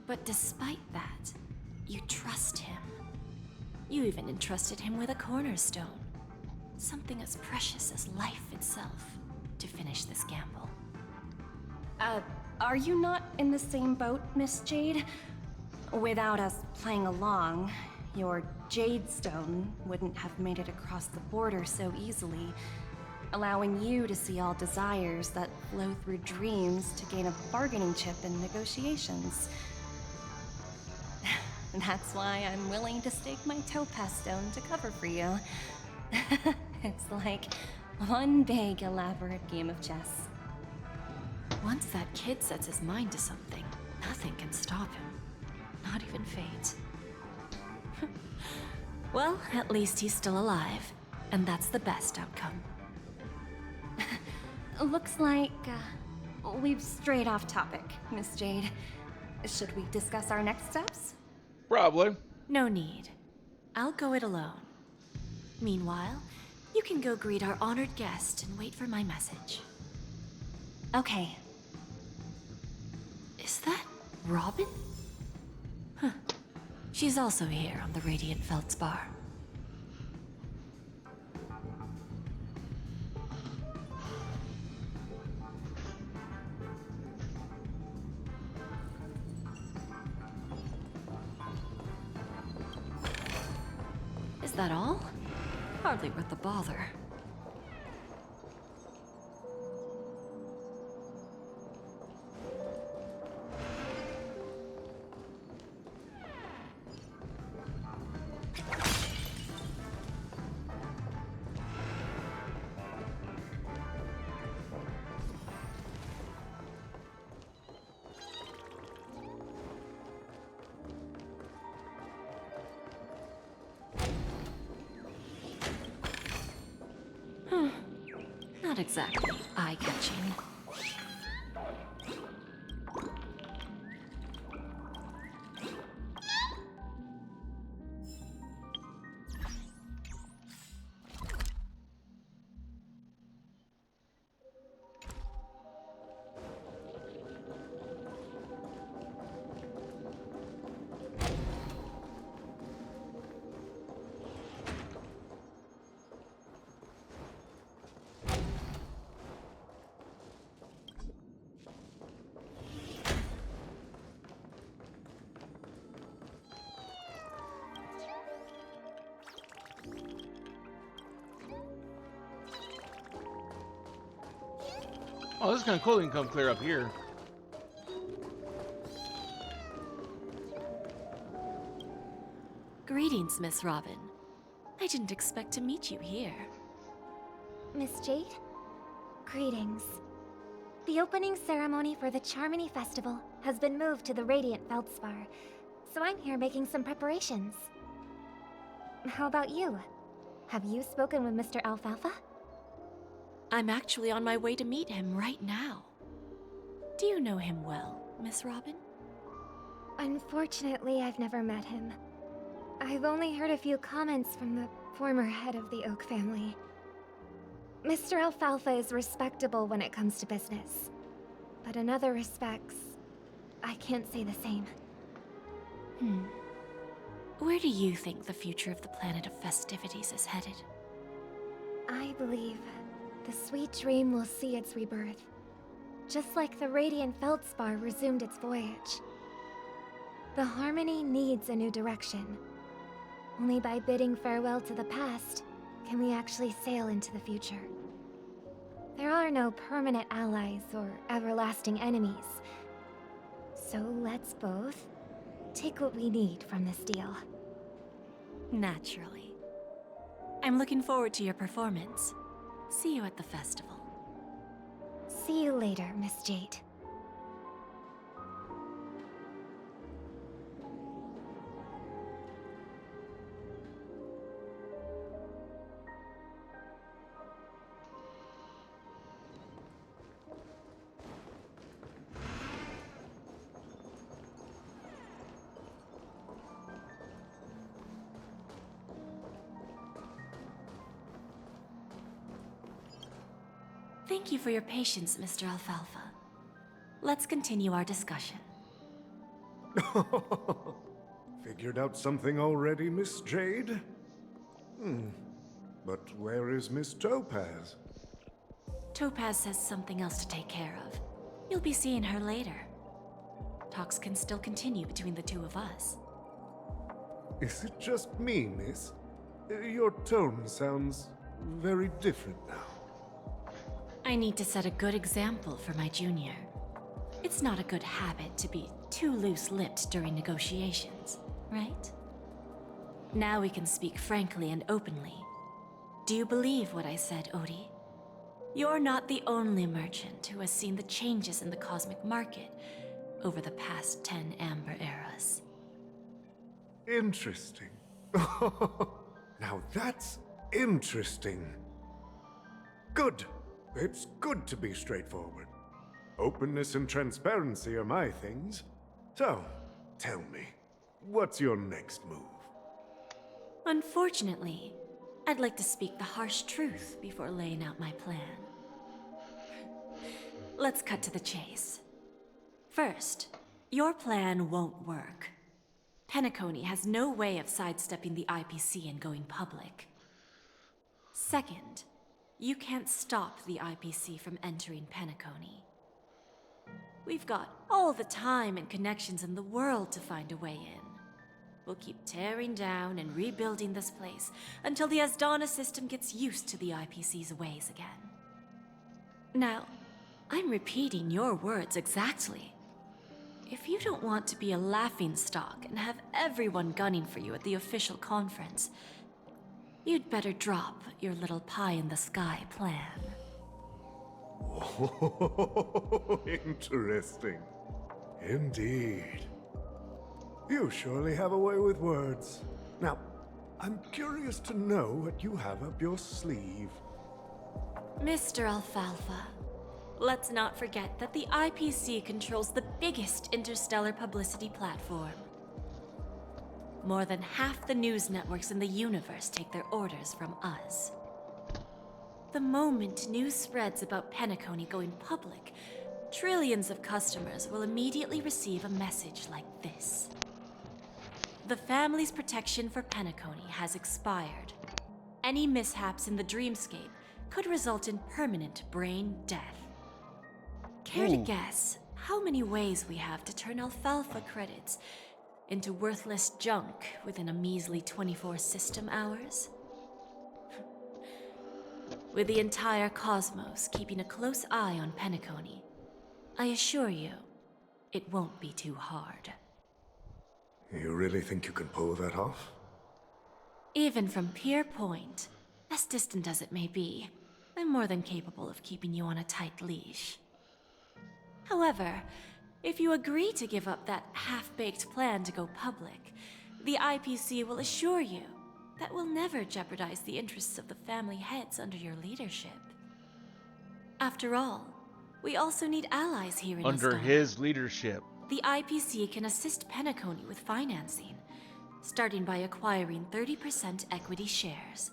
Speaker 11: But despite that, you trust him. You even entrusted him with a cornerstone. Something as precious as life itself, to finish this gamble.
Speaker 7: Are you not in the same boat, Miss Jade? Without us playing along, your Jade Stone wouldn't have made it across the border so easily, allowing you to see all desires that flow through dreams to gain a bargaining chip in negotiations. That's why I'm willing to stake my Topaz Stone to cover for you. It's like one big, elaborate game of chess.
Speaker 11: Once that kid sets his mind to something, nothing can stop him. Not even fate. Well, at least he's still alive, and that's the best outcome.
Speaker 7: Looks like we've strayed off topic, Miss Jade. Should we discuss our next steps?
Speaker 1: Probably.
Speaker 11: No need. I'll go it alone. Meanwhile, you can go greet our honored guest and wait for my message.
Speaker 7: Okay.
Speaker 11: Is that Robin? Huh. She's also here on the Radiant Feldspar. Is that all? Hardly worth the bother. Not exactly eye-catching.
Speaker 1: Oh, this is kind of cool. You can come clear up here.
Speaker 11: Greetings, Miss Robin. I didn't expect to meet you here.
Speaker 16: Miss Jade? Greetings. The opening ceremony for the Charmony Festival has been moved to the Radiant Feldspar, so I'm here making some preparations. How about you? Have you spoken with Mr. Alfalfa?
Speaker 11: I'm actually on my way to meet him right now. Do you know him well, Miss Robin?
Speaker 16: Unfortunately, I've never met him. I've only heard a few comments from the former head of the Oak family. Mr. Alfalfa is respectable when it comes to business. But in other respects, I can't say the same.
Speaker 11: Where do you think the future of the planet of festivities is headed?
Speaker 16: I believe the sweet dream will see its rebirth, just like the Radiant Feldspar resumed its voyage. The Harmony needs a new direction. Only by bidding farewell to the past can we actually sail into the future. There are no permanent allies or everlasting enemies. So let's both take what we need from this deal.
Speaker 11: Naturally. I'm looking forward to your performance. See you at the festival.
Speaker 16: See you later, Miss Jade.
Speaker 11: Thank you for your patience, Mr. Alfalfa. Let's continue our discussion.
Speaker 12: Figured out something already, Miss Jade? But where is Miss Topaz?
Speaker 11: Topaz has something else to take care of. You'll be seeing her later. Talks can still continue between the two of us.
Speaker 12: Is it just me, miss? Your tone sounds very different now.
Speaker 11: I need to set a good example for my junior. It's not a good habit to be too loose-lipped during negotiations, right? Now we can speak frankly and openly. Do you believe what I said, Odie? You're not the only merchant who has seen the changes in the cosmic market over the past 10 Amber Eras.
Speaker 12: Interesting. Now that's interesting. Good. It's good to be straightforward. Openness and transparency are my things. So, tell me, what's your next move?
Speaker 11: Unfortunately, I'd like to speak the harsh truth before laying out my plan. Let's cut to the chase. First, your plan won't work. Penacony has no way of sidestepping the IPC and going public. Second, you can't stop the IPC from entering Penacony. We've got all the time and connections in the world to find a way in. We'll keep tearing down and rebuilding this place until the Asdana system gets used to the IPC's ways again. Now, I'm repeating your words exactly. If you don't want to be a laughingstock and have everyone gunning for you at the official conference, you'd better drop your little pie-in-the-sky plan.
Speaker 12: Oh, interesting. Indeed. You surely have a way with words. Now, I'm curious to know what you have up your sleeve.
Speaker 11: Mr. Alfalfa, let's not forget that the IPC controls the biggest interstellar publicity platform. More than half the news networks in the universe take their orders from us. The moment news spreads about Penacony going public, trillions of customers will immediately receive a message like this. The family's protection for Penacony has expired. Any mishaps in the dreamscape could result in permanent brain death. Care to guess how many ways we have to turn Alfalfa credits into worthless junk within a measly 24 system hours? with the entire cosmos keeping a close eye on Penacony. I assure you, it won't be too hard.
Speaker 12: You really think you can pull that off?
Speaker 11: Even from Pier Point, as distant as it may be, I'm more than capable of keeping you on a tight leash. However, if you agree to give up that half-baked plan to go public, the IPC will assure you that we'll never jeopardize the interests of the family heads under your leadership. After all, we also need allies here in
Speaker 1: Under
Speaker 11: Astana.
Speaker 1: his leadership.
Speaker 11: The IPC can assist Penacony with financing, starting by acquiring 30% equity shares.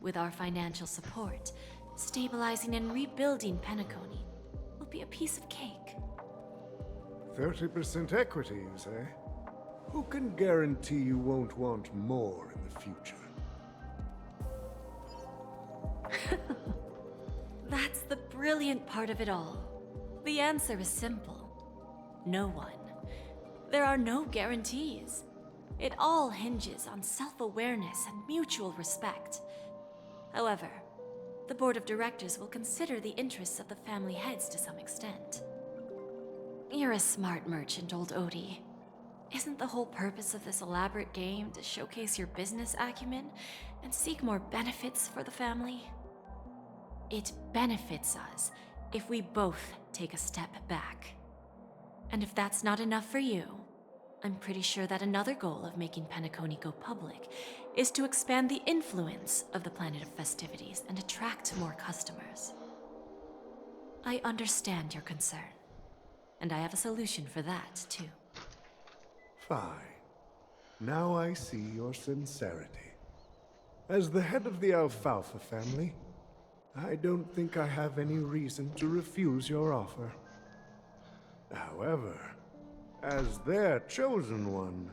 Speaker 11: With our financial support, stabilizing and rebuilding Penacony will be a piece of cake.
Speaker 12: 30% equities, eh? Who can guarantee you won't want more in the future?
Speaker 11: That's the brilliant part of it all. The answer is simple. No one. There are no guarantees. It all hinges on self-awareness and mutual respect. However, the board of directors will consider the interests of the family heads to some extent. You're a smart merchant, old Odie. Isn't the whole purpose of this elaborate game to showcase your business acumen and seek more benefits for the family? It benefits us if we both take a step back. And if that's not enough for you, I'm pretty sure that another goal of making Penacony go public is to expand the influence of the Planet of Festivities and attract more customers. I understand your concern, and I have a solution for that, too.
Speaker 12: Fine. Now I see your sincerity. As the head of the Alfalfa family, I don't think I have any reason to refuse your offer. However, as their chosen one,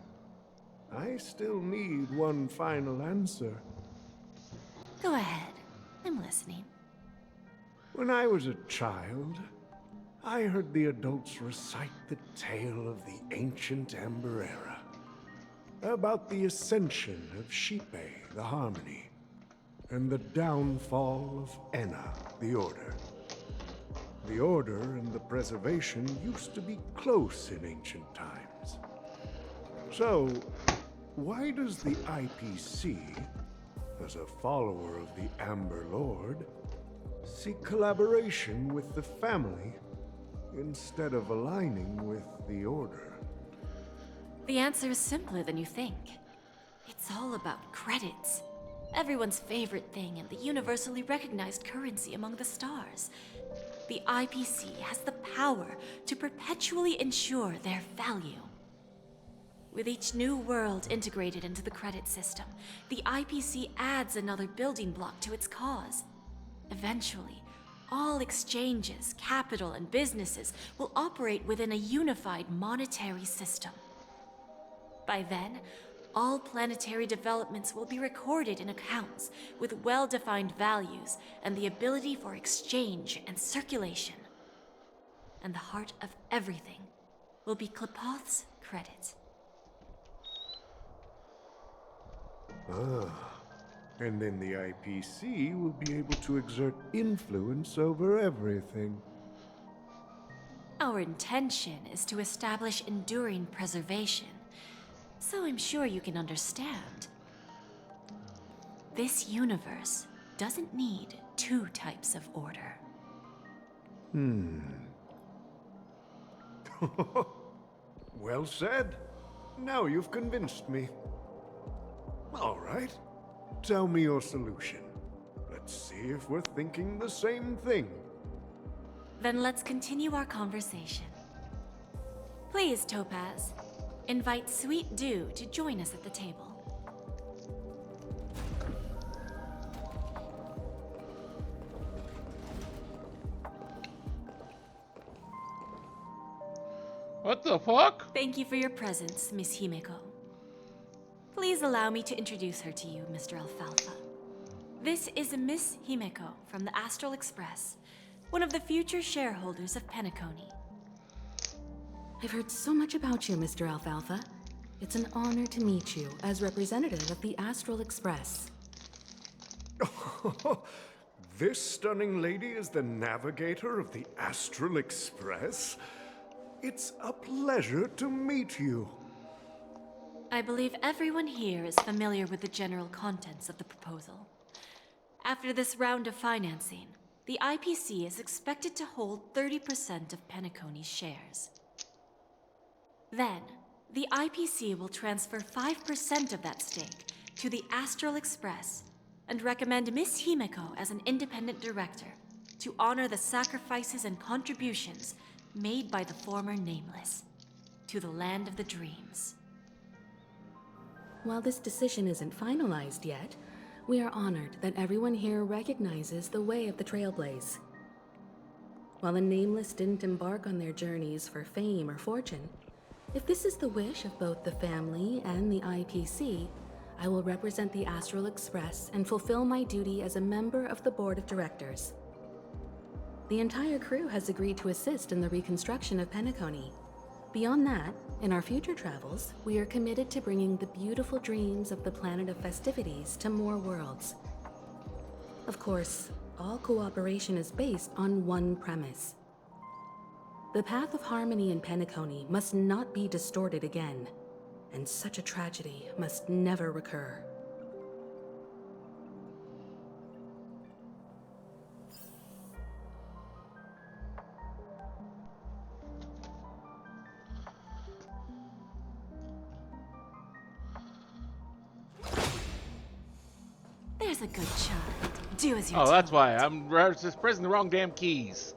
Speaker 12: I still need one final answer.
Speaker 11: Go ahead. I'm listening.
Speaker 12: When I was a child, I heard the adults recite the tale of the ancient Amber Era, about the ascension of Shipe, the Harmony, and the downfall of Enna, the Order. The Order and the Preservation used to be close in ancient times. So, why does the IPC, as a follower of the Amber Lord, seek collaboration with the family instead of aligning with the Order?
Speaker 11: The answer is simpler than you think. It's all about credits. Everyone's favorite thing and the universally recognized currency among the stars. The IPC has the power to perpetually ensure their value. With each new world integrated into the credit system, the IPC adds another building block to its cause. Eventually, all exchanges, capital, and businesses will operate within a unified monetary system. By then, all planetary developments will be recorded in accounts with well-defined values and the ability for exchange and circulation. And the heart of everything will be Klepoth's credit.
Speaker 12: Ah, and then the IPC will be able to exert influence over everything.
Speaker 11: Our intention is to establish enduring preservation, so I'm sure you can understand. This universe doesn't need two types of order.
Speaker 12: Well said. Now you've convinced me. All right. Tell me your solution. Let's see if we're thinking the same thing.
Speaker 11: Then let's continue our conversation. Please, Topaz, invite Sweet Dew to join us at the table.
Speaker 1: What the fuck?
Speaker 11: Thank you for your presence, Miss Himeko. Please allow me to introduce her to you, Mr. Alfalfa. This is Miss Himeko from the Astral Express, one of the future shareholders of Penacony.
Speaker 9: I've heard so much about you, Mr. Alfalfa. It's an honor to meet you as representative of the Astral Express.
Speaker 12: This stunning lady is the navigator of the Astral Express? It's a pleasure to meet you.
Speaker 11: I believe everyone here is familiar with the general contents of the proposal. After this round of financing, the IPC is expected to hold 30% of Penacony's shares. Then, the IPC will transfer 5% of that stake to the Astral Express and recommend Miss Himeko as an independent director to honor the sacrifices and contributions made by the former Nameless to the land of the dreams.
Speaker 9: While this decision isn't finalized yet, we are honored that everyone here recognizes the way of the Trailblaze. While the Nameless didn't embark on their journeys for fame or fortune, if this is the wish of both the family and the IPC, I will represent the Astral Express and fulfill my duty as a member of the board of directors. The entire crew has agreed to assist in the reconstruction of Penacony. Beyond that, in our future travels, we are committed to bringing the beautiful dreams of the planet of festivities to more worlds. Of course, all cooperation is based on one premise. The path of harmony in Penacony must not be distorted again, and such a tragedy must never recur.
Speaker 11: There's a good child. Do as you're
Speaker 1: Oh,
Speaker 11: told.
Speaker 1: that's why. I'm just pressing the wrong damn keys.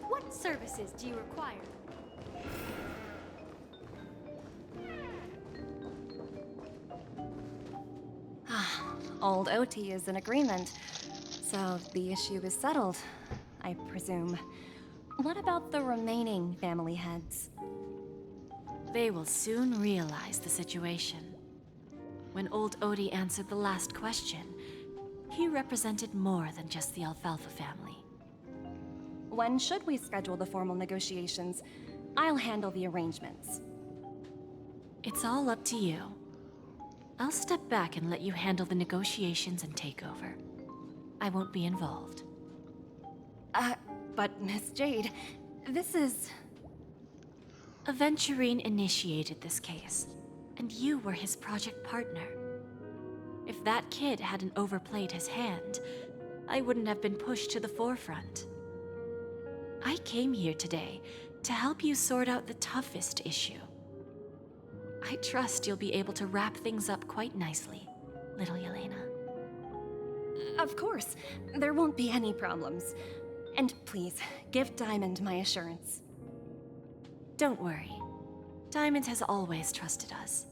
Speaker 2: What services do you require?
Speaker 7: Old OT is in agreement, so the issue is settled, I presume. What about the remaining family heads?
Speaker 11: They will soon realize the situation. When old Odie answered the last question, he represented more than just the Alfalfa family.
Speaker 7: When should we schedule the formal negotiations? I'll handle the arrangements.
Speaker 11: It's all up to you. I'll step back and let you handle the negotiations and takeover. I won't be involved.
Speaker 7: But Miss Jade, this is...
Speaker 11: Aventurine initiated this case, and you were his project partner. If that kid hadn't overplayed his hand, I wouldn't have been pushed to the forefront. I came here today to help you sort out the toughest issue. I trust you'll be able to wrap things up quite nicely, little Yelena.
Speaker 7: Of course, there won't be any problems. And please, give Diamond my assurance.
Speaker 11: Don't worry. Diamond has always trusted us.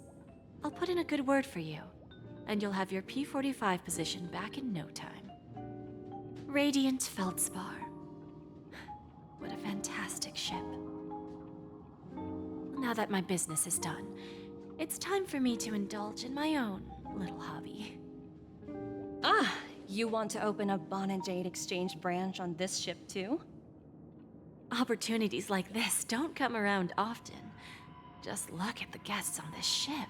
Speaker 11: I'll put in a good word for you, and you'll have your P-45 position back in no time. Radiant Feldspar. What a fantastic ship. Now that my business is done, it's time for me to indulge in my own little hobby.
Speaker 7: Ah, you want to open a Bon and Jade exchange branch on this ship too?
Speaker 11: Opportunities like this don't come around often. Just look at the guests on this ship.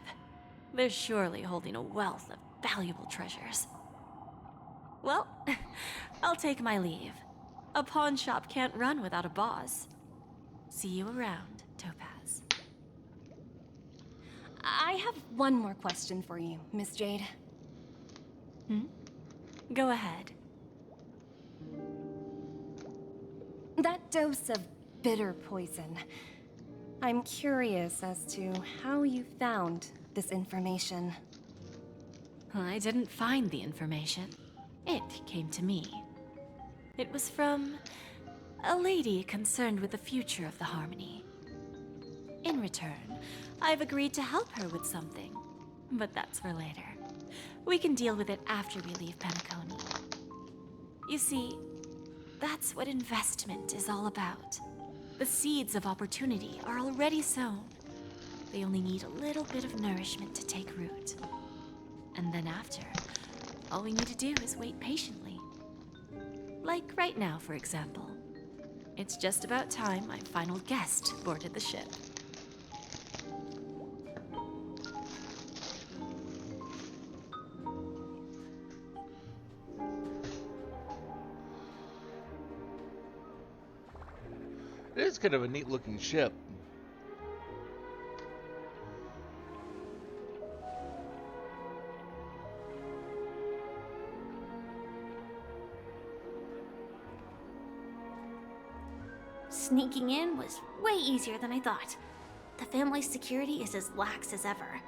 Speaker 11: They're surely holding a wealth of valuable treasures. Well, I'll take my leave. A pawn shop can't run without a boss. See you around, Topaz.
Speaker 7: I have one more question for you, Miss Jade.
Speaker 11: Go ahead.
Speaker 7: That dose of bitter poison. I'm curious as to how you found this information?
Speaker 11: I didn't find the information. It came to me. It was from a lady concerned with the future of the Harmony. In return, I've agreed to help her with something. But that's for later. We can deal with it after we leave Penacony. You see, that's what investment is all about. The seeds of opportunity are already sown. They only need a little bit of nourishment to take root. And then after, all we need to do is wait patiently. Like right now, for example. It's just about time my final guest boarded the ship.
Speaker 1: It is kind of a neat looking ship.
Speaker 5: Sneaking in was way easier than I thought. The family's security is as lax as ever.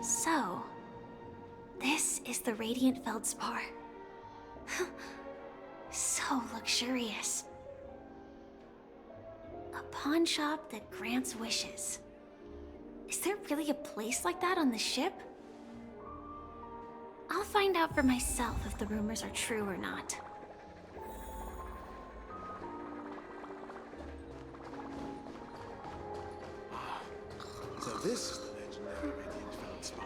Speaker 5: So, this is the Radiant Feldspar. So luxurious. A pawn shop that grants wishes. Is there really a place like that on the ship? I'll find out for myself if the rumors are true or not.
Speaker 8: So this is the legendary Radiant Feldspar.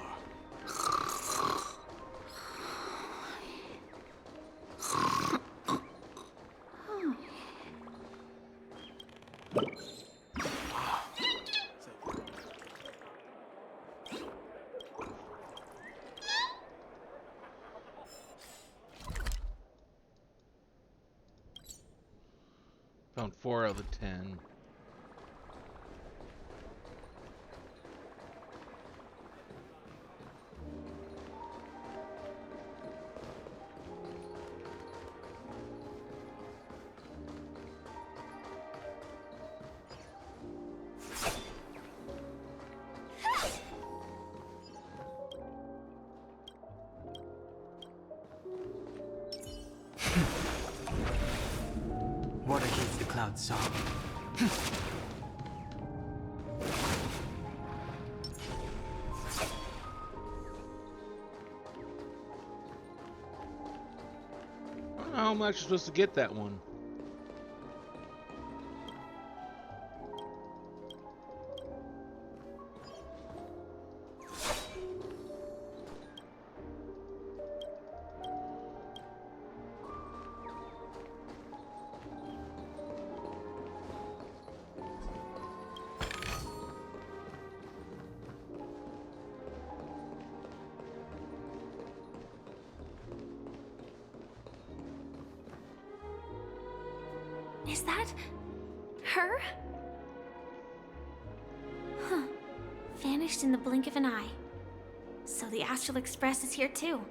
Speaker 1: Found 4 out of the 10.
Speaker 17: Water heats the cloud saw.
Speaker 1: How much am I supposed to get that one?
Speaker 5: Is that her? Huh. Vanished in the blink of an eye. So the Astral Express is here too.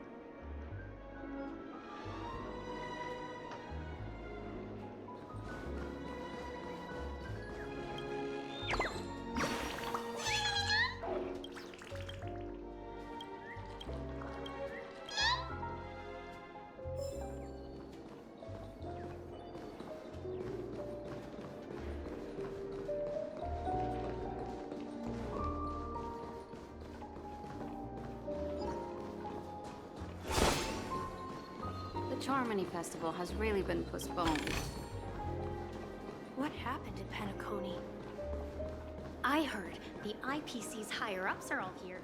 Speaker 18: The Harmony Festival has really been postponed.
Speaker 2: What happened in Penacony? I heard the IPC's higher-ups are all here.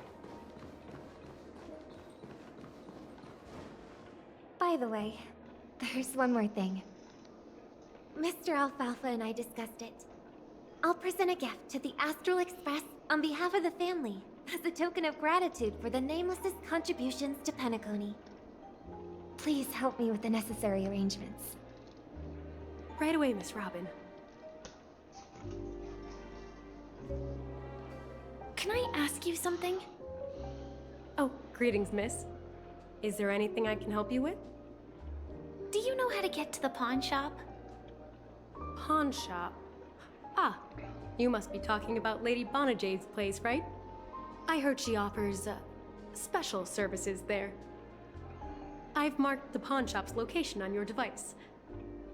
Speaker 16: By the way, there's one more thing. Mr. Alfalfa and I discussed it. I'll present a gift to the Astral Express on behalf of the family as a token of gratitude for the Nameless's contributions to Penacony. Please help me with the necessary arrangements.
Speaker 2: Right away, Miss Robin.
Speaker 5: Can I ask you something?
Speaker 2: Oh, greetings, miss. Is there anything I can help you with?
Speaker 5: Do you know how to get to the pawn shop?
Speaker 2: Pawn shop? Ah, You must be talking about Lady Bonajade's place, right? I heard she offers, special services there. I've marked the pawn shop's location on your device.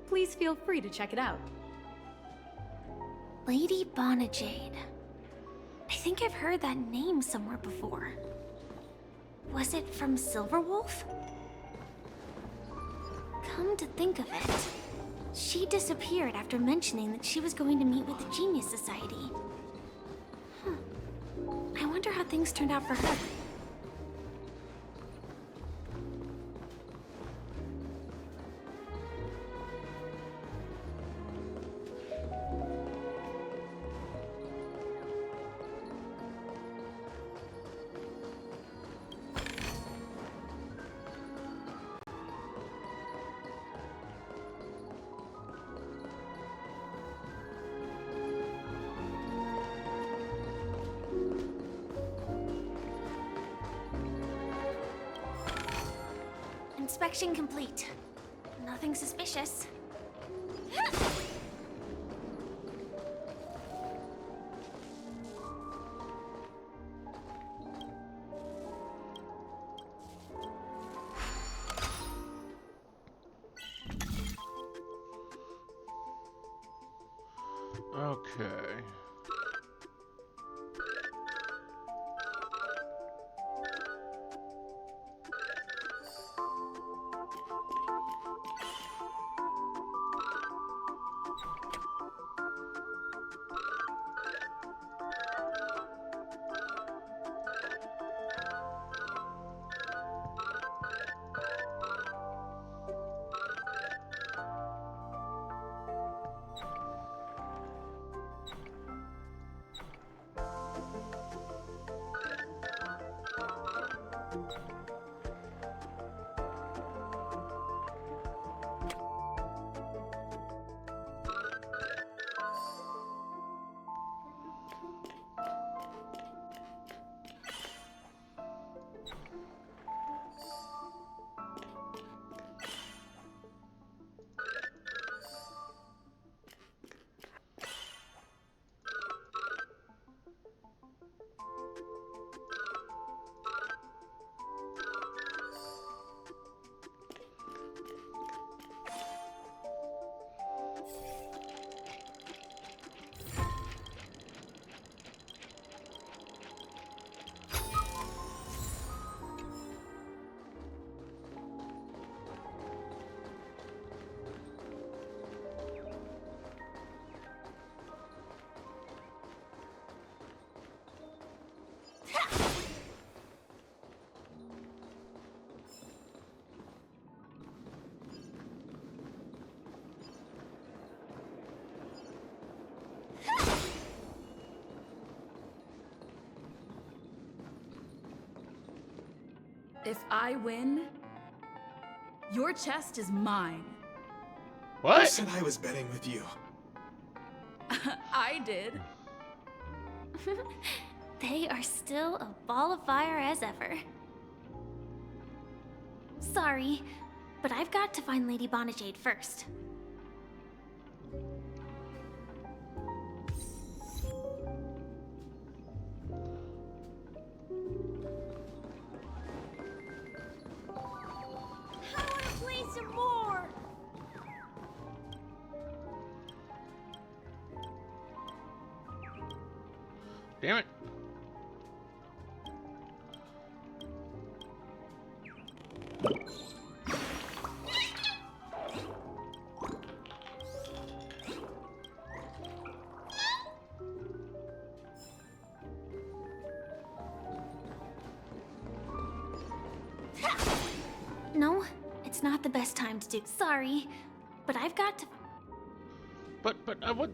Speaker 2: Please feel free to check it out.
Speaker 5: Lady Bonajade. I think I've heard that name somewhere before. Was it from Silverwolf? Come to think of it, she disappeared after mentioning that she was going to meet with the Genius Society. I wonder how things turned out for her. Inspection complete. Nothing suspicious.
Speaker 1: Okay.
Speaker 17: If I win, your chest is mine.
Speaker 1: What?
Speaker 19: Who said I was betting with you?
Speaker 17: I did.
Speaker 5: They are still a ball of fire as ever. Sorry, but I've got to find Lady Bonajade first.
Speaker 1: Damn it.
Speaker 5: No, it's not the best time to do. Sorry, but I've got to.
Speaker 1: But I want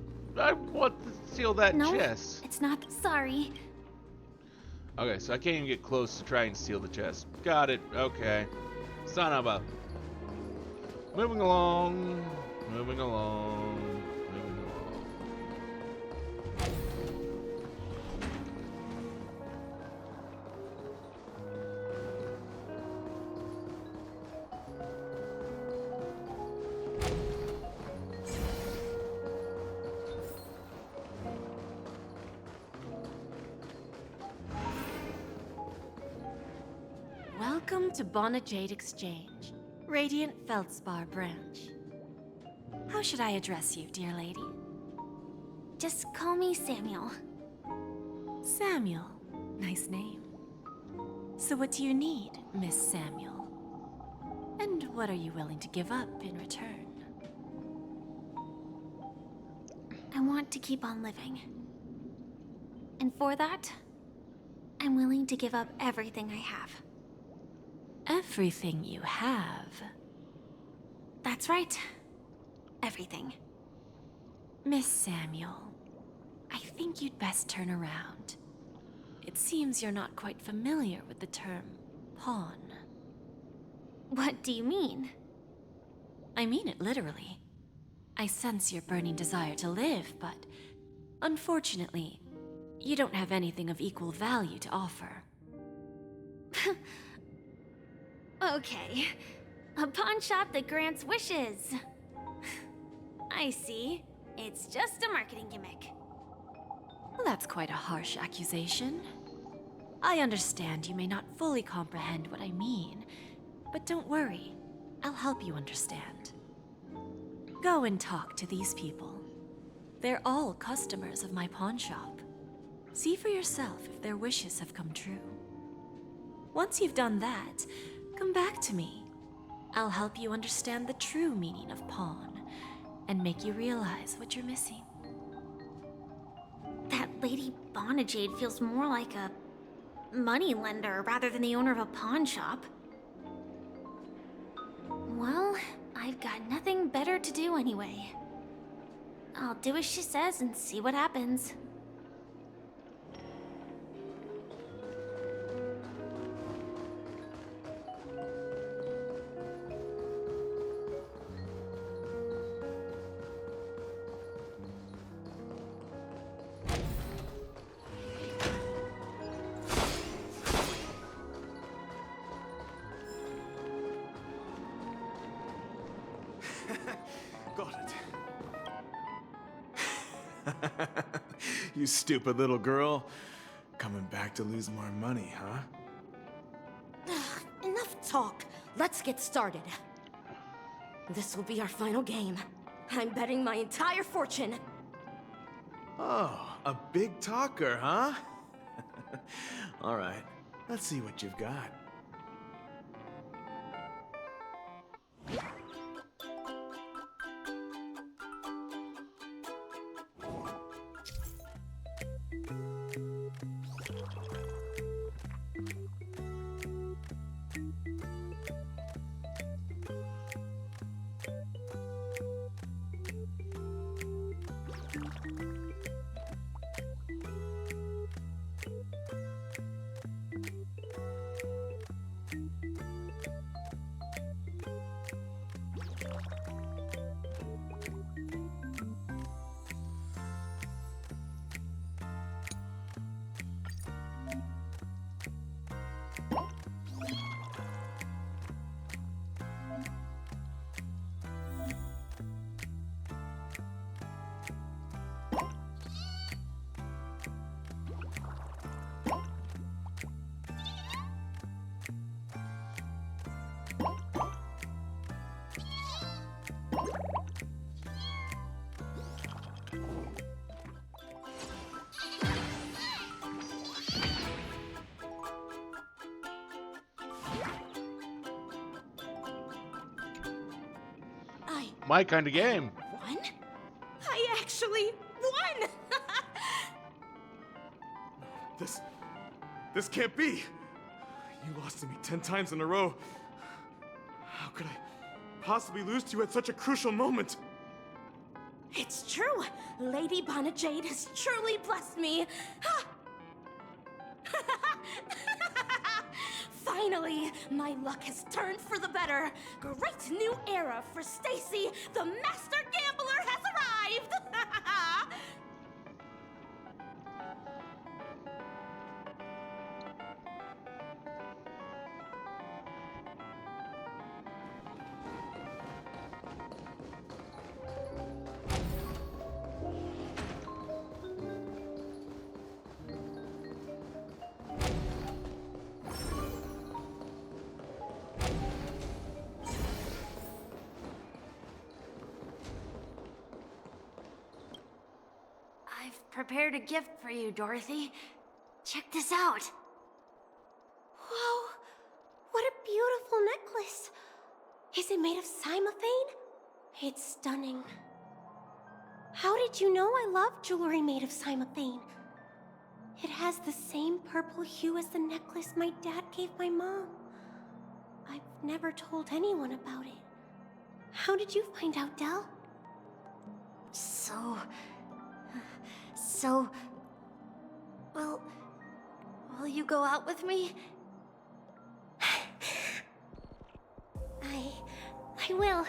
Speaker 1: to seal that
Speaker 5: No,
Speaker 1: chest.
Speaker 5: it's not. Sorry.
Speaker 1: Okay, so I can't even get close to try and seal the chest. Got it. Okay. Son of a. Moving along. Moving along. Moving along.
Speaker 11: Welcome to Bonajade Exchange, Radiant Feldspar branch. How should I address you, dear lady?
Speaker 5: Just call me Samuel.
Speaker 11: Samuel. Nice name. So what do you need, Miss Samuel? And what are you willing to give up in return?
Speaker 5: I want to keep on living. And for that, I'm willing to give up everything I have.
Speaker 11: Everything you have?
Speaker 5: That's right. Everything.
Speaker 11: Miss Samuel, I think you'd best turn around. It seems you're not quite familiar with the term pawn.
Speaker 5: What do you mean?
Speaker 11: I mean it literally. I sense your burning desire to live, but unfortunately, you don't have anything of equal value to offer.
Speaker 5: Okay. A pawn shop that grants wishes. I see. It's just a marketing gimmick.
Speaker 11: Well, that's quite a harsh accusation. I understand you may not fully comprehend what I mean, but don't worry. I'll help you understand. Go and talk to these people. They're all customers of my pawn shop. See for yourself if their wishes have come true. Once you've done that, come back to me. I'll help you understand the true meaning of pawn and make you realize what you're missing.
Speaker 5: That Lady Bonajade feels more like a money lender rather than the owner of a pawn shop. Well, I've got nothing better to do anyway. I'll do as she says and see what happens.
Speaker 19: Got it. You stupid little girl. Coming back to lose more money, huh?
Speaker 20: Enough talk. Let's get started. This will be our final game. I'm betting my entire fortune.
Speaker 19: Oh, a big talker, huh? All right, let's see what you've got.
Speaker 1: My kind of game.
Speaker 20: Won? I actually won!
Speaker 19: This can't be. You lost to me 10 times in a row. How could I possibly lose to you at such a crucial moment?
Speaker 20: It's true. Lady Bonajade has truly blessed me. Finally, my luck has turned for the better. Great new era for Stacy. The master gambler has arrived.
Speaker 11: prepared a gift for you, Dorothy. Check this out.
Speaker 2: Whoa! What a beautiful necklace! Is it made of cymophane? It's stunning. How did you know I love jewelry made of cymophane? It has the same purple hue as the necklace my dad gave my mom. I've never told anyone about it. How did you find out, Del?
Speaker 11: Well, will you go out with me?
Speaker 2: I will.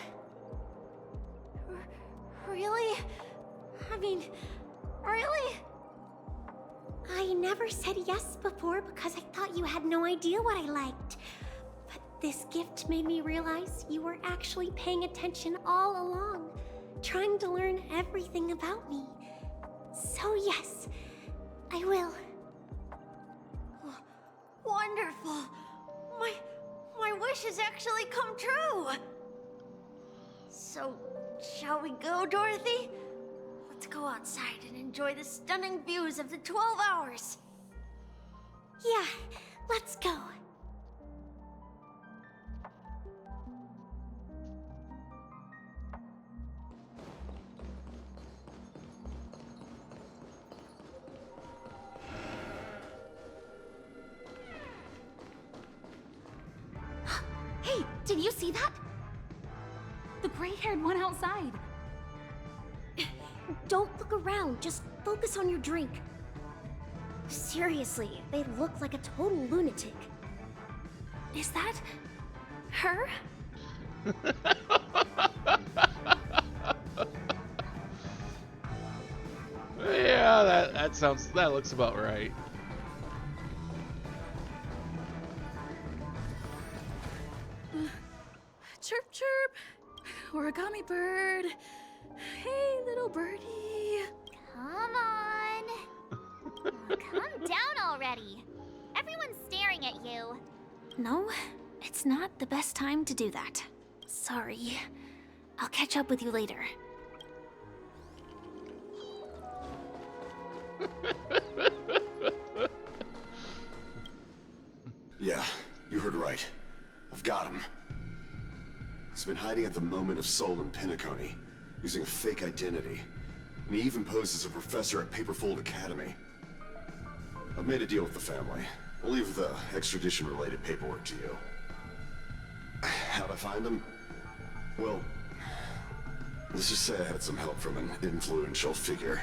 Speaker 11: Really? I mean, really?
Speaker 2: I never said yes before because I thought you had no idea what I liked. But this gift made me realize you were actually paying attention all along, trying to learn everything about me. So yes, I will.
Speaker 11: Wonderful. My wish has actually come true. So, shall we go, Dorothy? Let's go outside and enjoy the stunning views of the 12 hours.
Speaker 2: Yeah, let's go.
Speaker 20: Hey, did you see that? The gray-haired one outside.
Speaker 2: Don't look around, just focus on your drink. Seriously, they look like a total lunatic.
Speaker 20: Is that her?
Speaker 1: Yeah, that looks about right.
Speaker 17: Chirp, chirp. Origami bird. Hey, little birdie.
Speaker 3: Come on. Calm down already. Everyone's staring at you.
Speaker 5: No, it's not the best time to do that. Sorry. I'll catch up with you later.
Speaker 21: Yeah, you heard right. I've got him. He's been hiding at the moment of soul in Penacony, using a fake identity. And he even posed as a professor at Paperfold Academy. I've made a deal with the family. I'll leave the extradition-related paperwork to you. How'd I find him? Well, let's just say I had some help from an influential figure.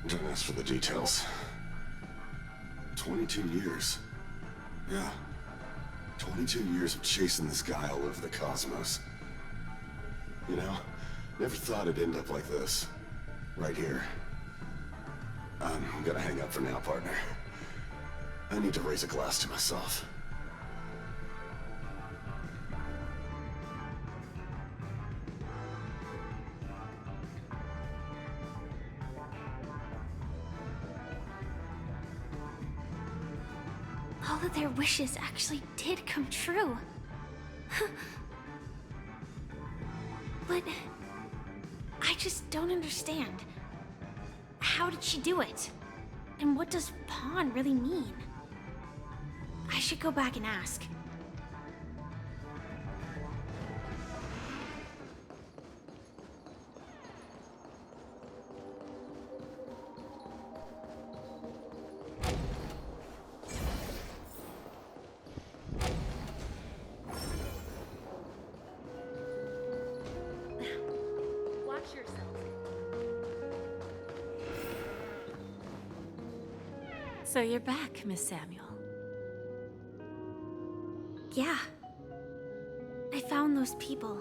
Speaker 21: Don't ask for the details. 22 years. Yeah. 22 years of chasing this guy all over the cosmos. You know, never thought it'd end up like this. Right here. I'm gonna hang up for now, partner. I need to raise a glass to myself.
Speaker 5: All of their wishes actually did come true. But I just don't understand. How did she do it? And what does pawn really mean? I should go back and ask.
Speaker 2: Watch yourself.
Speaker 11: So you're back, Miss Samuel.
Speaker 5: Yeah. I found those people.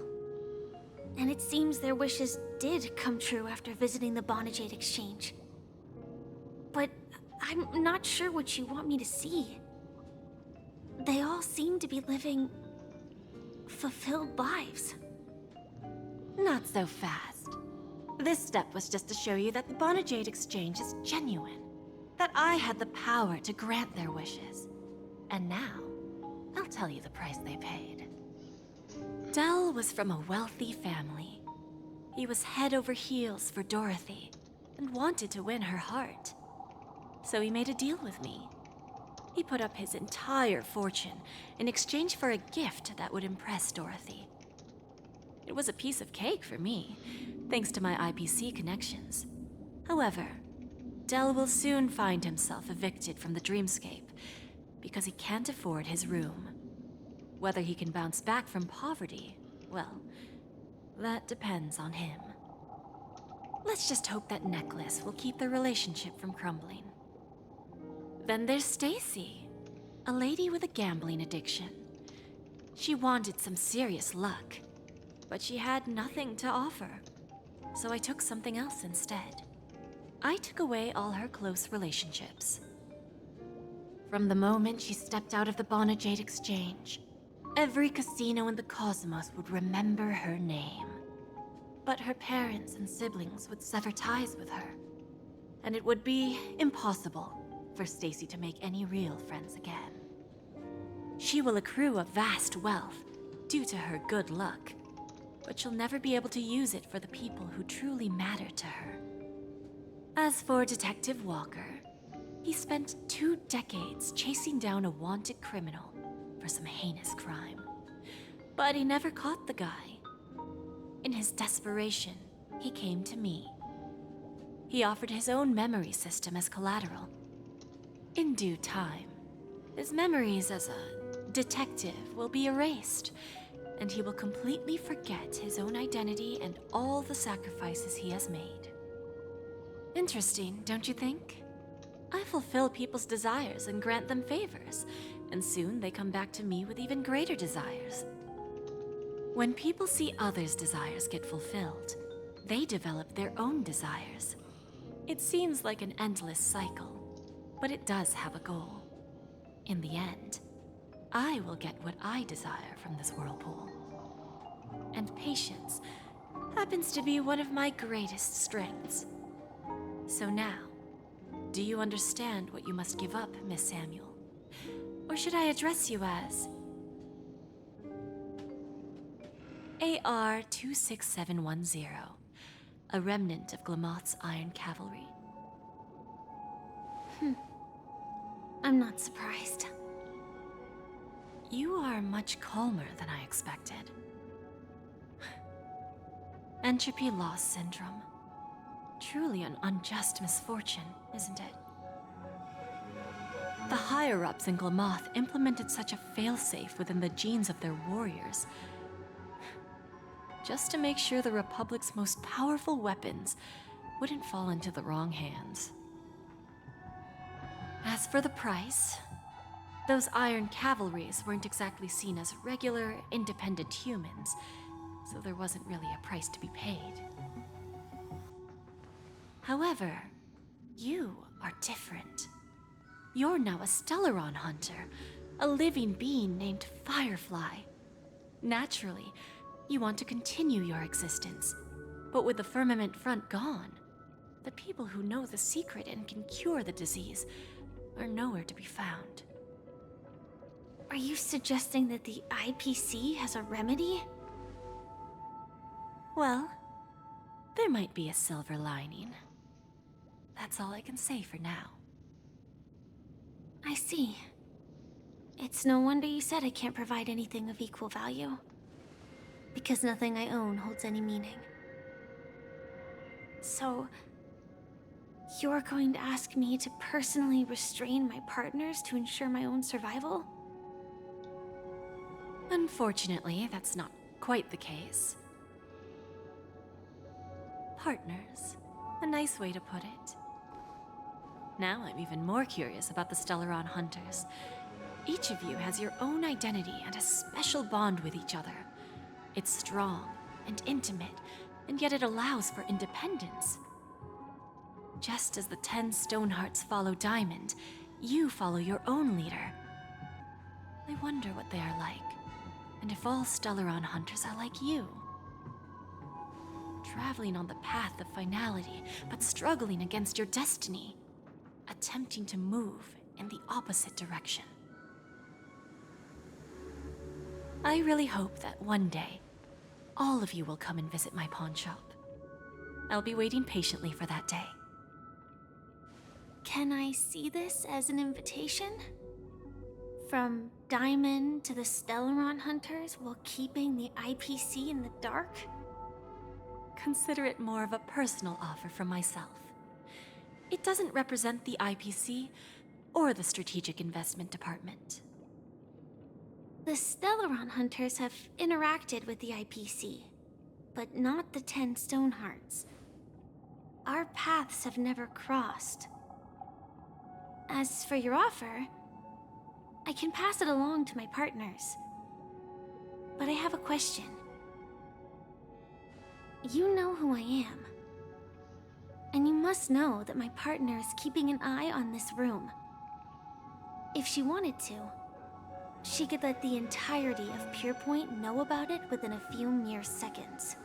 Speaker 5: And it seems their wishes did come true after visiting the Bonajade Exchange. But I'm not sure what you want me to see. They all seem to be living fulfilled lives.
Speaker 11: Not so fast. This step was just to show you that the Bonajade Exchange is genuine. That I had the power to grant their wishes. And now, I'll tell you the price they paid. Del was from a wealthy family. He was head over heels for Dorothy. and wanted to win her heart. So he made a deal with me. He put up his entire fortune in exchange for a gift that would impress Dorothy. It was a piece of cake for me, thanks to my IPC connections. However, Del will soon find himself evicted from the dreamscape because he can't afford his room. Whether he can bounce back from poverty, well, that depends on him. Let's just hope that necklace will keep their relationship from crumbling. Then there's Stacy, a lady with a gambling addiction. She wanted some serious luck, but she had nothing to offer, so I took something else instead. I took away all her close relationships. From the moment she stepped out of the Bonajade Exchange, every casino in the cosmos would remember her name. But her parents and siblings would sever ties with her, and it would be impossible for Stacy to make any real friends again. She will accrue a vast wealth due to her good luck, but she'll never be able to use it for the people who truly matter to her. As for Detective Walker, he spent 2 decades chasing down a wanted criminal for some heinous crime. But he never caught the guy. In his desperation, he came to me. He offered his own memory system as collateral. In due time, his memories as a detective will be erased, and he will completely forget his own identity and all the sacrifices he has made. Interesting, don't you think? I fulfill people's desires and grant them favors, and soon they come back to me with even greater desires. When people see others' desires get fulfilled, they develop their own desires. It seems like an endless cycle, but it does have a goal. In the end, I will get what I desire from this whirlpool. And patience happens to be one of my greatest strengths. So now, do you understand what you must give up, Miss Samuel? Or should I address you as AR-26710, a remnant of Glamoth's Iron Cavalry?
Speaker 5: I'm not surprised.
Speaker 11: You are much calmer than I expected. Entropy loss syndrome. Truly an unjust misfortune, isn't it? The higher-ups in Glamoth implemented such a failsafe within the genes of their warriors, just to make sure the Republic's most powerful weapons wouldn't fall into the wrong hands. As for the price, those Iron Cavalries weren't exactly seen as regular, independent humans, so there wasn't really a price to be paid. However, you are different. You're now a Stellaron hunter, a living being named Firefly. Naturally, you want to continue your existence, but with the Firmament Front gone, the people who know the secret and can cure the disease are nowhere to be found.
Speaker 5: Are you suggesting that the IPC has a remedy?
Speaker 11: Well, there might be a silver lining. That's all I can say for now.
Speaker 5: I see. It's no wonder you said I can't provide anything of equal value. Because nothing I own holds any meaning. So, you're going to ask me to personally restrain my partners to ensure my own survival?
Speaker 11: Unfortunately, that's not quite the case. Partners. A nice way to put it. Now I'm even more curious about the Stellaron Hunters. Each of you has your own identity and a special bond with each other. It's strong and intimate, and yet it allows for independence. Just as the 10 Stonehearts follow Diamond, you follow your own leader. I wonder what they are like, and if all Stellaron Hunters are like you. Traveling on the path of finality, but struggling against your destiny. Attempting to move in the opposite direction. I really hope that one day, all of you will come and visit my pawn shop. I'll be waiting patiently for that day.
Speaker 5: Can I see this as an invitation? From Diamond to the Stellaron Hunters while keeping the IPC in the dark?
Speaker 11: Consider it more of a personal offer from myself. It doesn't represent the IPC or the Strategic Investment Department.
Speaker 5: The Stellaron Hunters have interacted with the IPC, but not the 10 Stonehearts. Our paths have never crossed. As for your offer, I can pass it along to my partners. But I have a question. You know who I am. And you must know that my partner is keeping an eye on this room. If she wanted to, she could let the entirety of Purepoint know about it within a few mere seconds.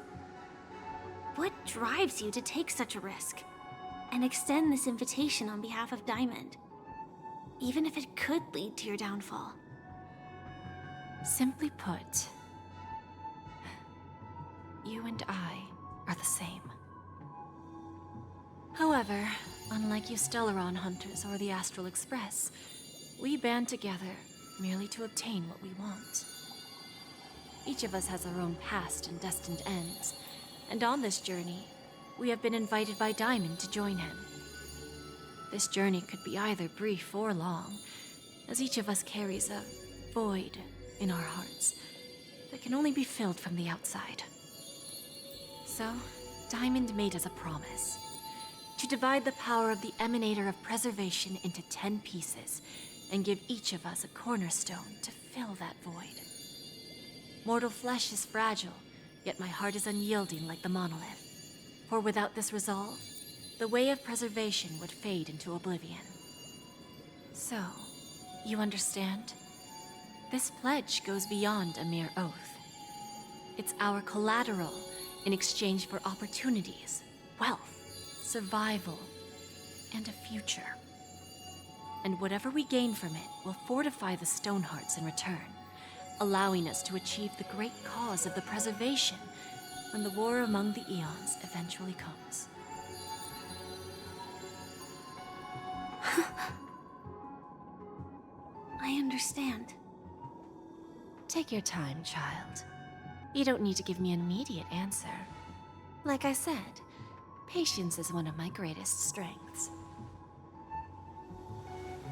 Speaker 5: What drives you to take such a risk and extend this invitation on behalf of Diamond, even if it could lead to your downfall?
Speaker 11: Simply put, you and I are the same. However, unlike you Stellaron Hunters or the Astral Express, we band together merely to obtain what we want. Each of us has our own past and destined ends, and on this journey, we have been invited by Diamond to join him. This journey could be either brief or long, as each of us carries a void in our hearts that can only be filled from the outside. So, Diamond made us a promise to divide the power of the Emanator of Preservation into 10 pieces and give each of us a cornerstone to fill that void. Mortal flesh is fragile, yet my heart is unyielding like the monolith. For without this resolve, the way of preservation would fade into oblivion. So, you understand? This pledge goes beyond a mere oath. It's our collateral in exchange for opportunities, wealth, survival, and a future. And whatever we gain from it will fortify the Stonehearts in return, allowing us to achieve the great cause of the preservation when the war among the eons eventually comes.
Speaker 5: I understand.
Speaker 11: Take your time, child. You don't need to give me an immediate answer. Like I said, patience is one of my greatest strengths.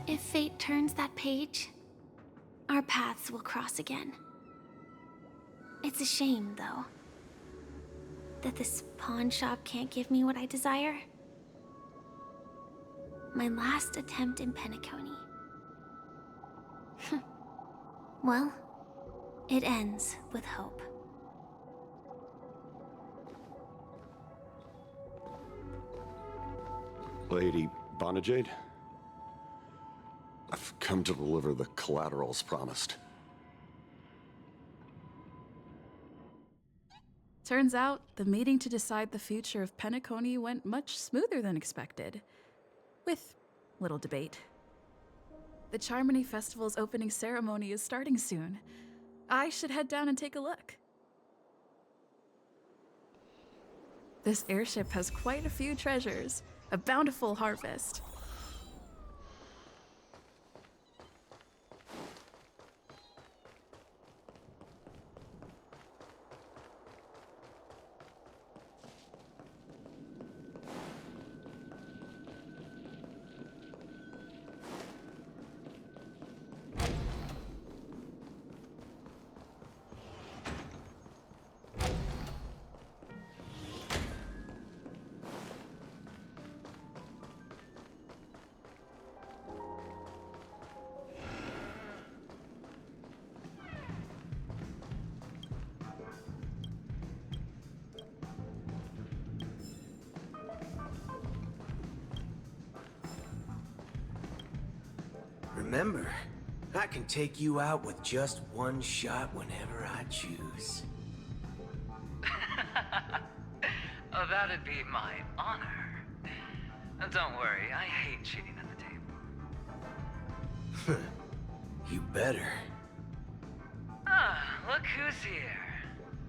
Speaker 5: If fate turns that page, our paths will cross again. It's a shame, though, that this pawn shop can't give me what I desire. My last attempt in Penacony. Well, it ends with hope.
Speaker 21: Lady Bonajade? I've come to deliver the collaterals promised.
Speaker 17: Turns out, the meeting to decide the future of Penacony went much smoother than expected. With little debate. The Charmony Festival's opening ceremony is starting soon. I should head down and take a look. This airship has quite a few treasures. A bountiful harvest.
Speaker 4: Remember, I can take you out with just one shot whenever I choose.
Speaker 22: Oh, that'd be my honor. Don't worry, I hate cheating at the table.
Speaker 4: You better.
Speaker 22: Ah, look who's here.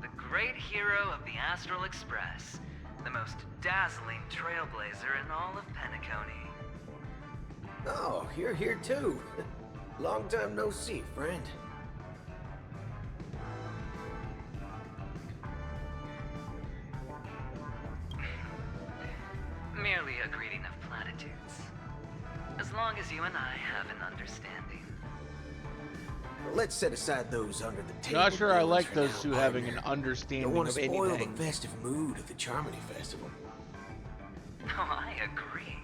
Speaker 22: The great hero of the Astral Express. The most dazzling trailblazer in all of Penacony.
Speaker 4: Oh, you're here too. Long time no see, friend.
Speaker 22: Merely a greeting of platitudes. As long as you and I have an understanding.
Speaker 4: Let's set aside those under the table.
Speaker 1: Not sure I
Speaker 4: dealings
Speaker 1: like
Speaker 4: for
Speaker 1: those
Speaker 4: now,
Speaker 1: two having
Speaker 4: partner.
Speaker 1: an understanding
Speaker 4: Don't want
Speaker 1: of
Speaker 4: to spoil
Speaker 1: anything.
Speaker 4: the festive mood of the Charmony Festival.
Speaker 22: Oh, I agree.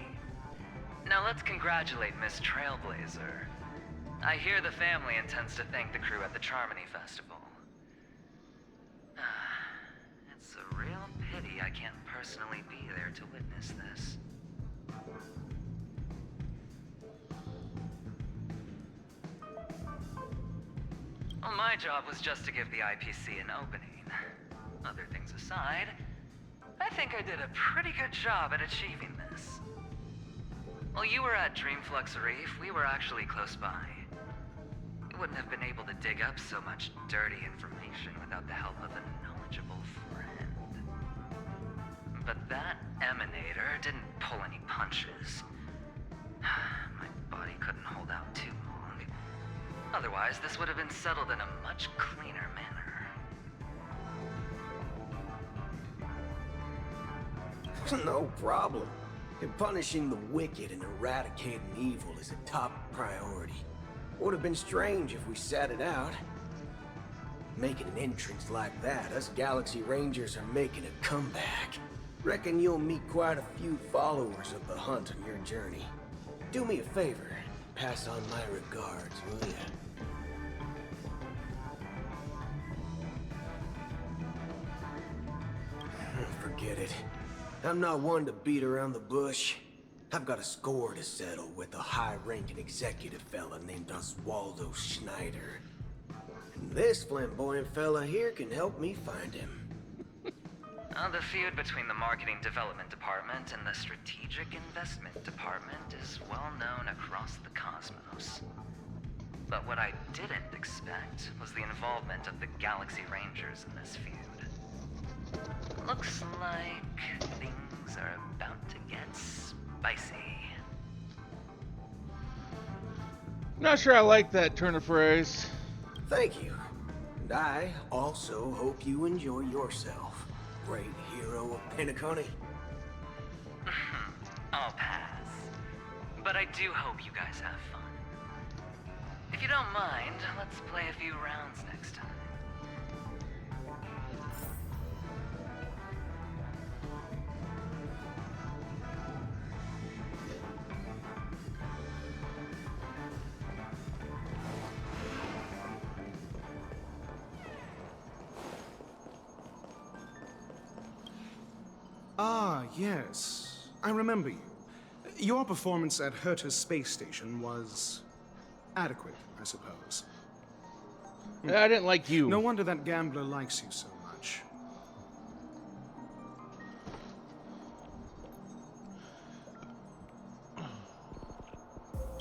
Speaker 22: Now let's congratulate Miss Trailblazer. I hear the family intends to thank the crew at the Charmony Festival. It's a real pity I can't personally be there to witness this. Well, my job was just to give the IPC an opening. Other things aside, I think I did a pretty good job at achieving this. While you were at Dreamflux Reef, we were actually close by. We wouldn't have been able to dig up so much dirty information without the help of a knowledgeable friend. But that emanator didn't pull any punches. My body couldn't hold out too long. Otherwise, this would have been settled in a much cleaner manner.
Speaker 4: No problem. And punishing the wicked and eradicating evil is a top priority. Would have been strange if we sat it out. Making an entrance like that, us Galaxy Rangers are making a comeback. Reckon you'll meet quite a few followers of the hunt on your journey. Do me a favor, pass on my regards, will ya? Forget it. I'm not one to beat around the bush. I've got a score to settle with a high-ranking executive fella named Oswaldo Schneider. And this flamboyant fella here can help me find him.
Speaker 22: The feud between the Marketing Development Department and the Strategic Investment Department is well known across the cosmos. But what I didn't expect was the involvement of the Galaxy Rangers in this feud. Looks like things are about to get spicy.
Speaker 1: Not sure I like that turn of phrase.
Speaker 4: Thank you. And I also hope you enjoy yourself, great hero of Penacony.
Speaker 22: I'll pass. But I do hope you guys have fun. If you don't mind, let's play a few rounds next time.
Speaker 6: Ah, yes. I remember you. Your performance at Herta's space station was adequate, I suppose.
Speaker 1: I didn't like you.
Speaker 6: No wonder that gambler likes you so much.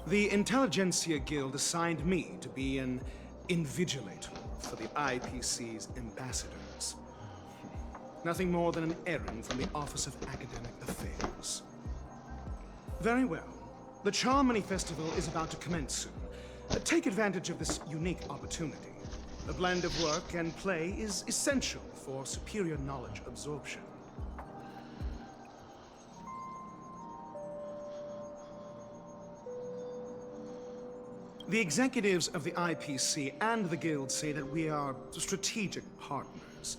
Speaker 6: The Intelligentsia Guild assigned me to be an invigilator for the IPC's ambassadors. Nothing more than an errand from the Office of Academic Affairs. Very well. The Charmony Festival is about to commence soon. Take advantage of this unique opportunity. A blend of work and play is essential for superior knowledge absorption. The executives of the IPC and the Guild say that we are strategic partners.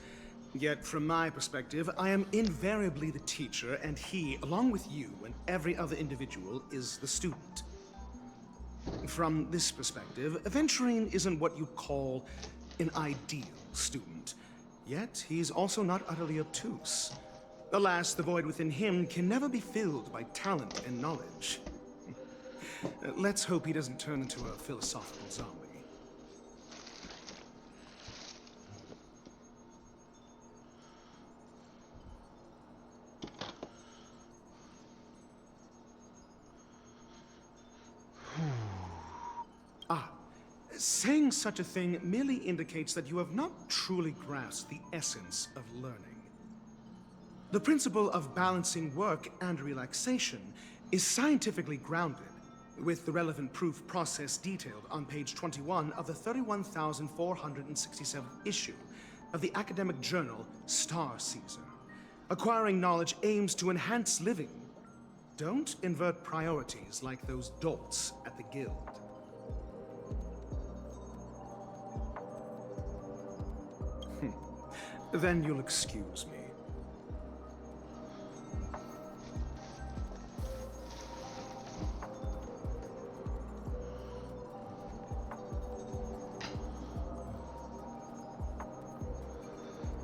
Speaker 6: Yet, from my perspective, I am invariably the teacher, and he, along with you and every other individual, is the student. From this perspective, Aventurine isn't what you'd call an ideal student. Yet, he's also not utterly obtuse. Alas, the void within him can never be filled by talent and knowledge. Let's hope he doesn't turn into a philosophical zombie. Saying such a thing merely indicates that you have not truly grasped the essence of learning. The principle of balancing work and relaxation is scientifically grounded, with the relevant proof process detailed on page 21 of the 31,467th issue of the academic journal Star Caesar. Acquiring knowledge aims to enhance living. Don't invert priorities like those dolts at the guild. Then you'll excuse me.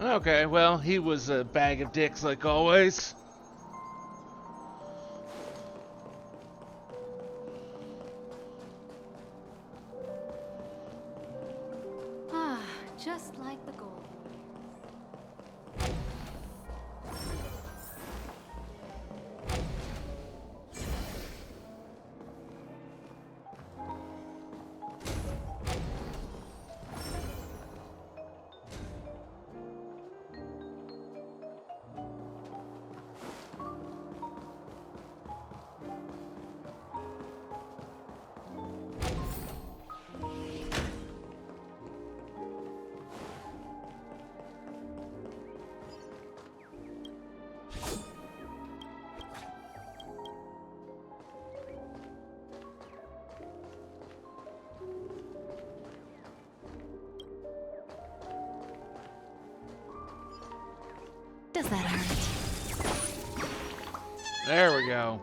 Speaker 1: Okay, well, he was a bag of dicks like always.
Speaker 11: Ah, just like the gold. Does that hurt?
Speaker 1: There we go.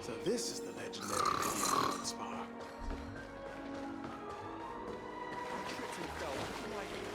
Speaker 19: So this is the legendary Radiant Spar. Tripped and fell right here.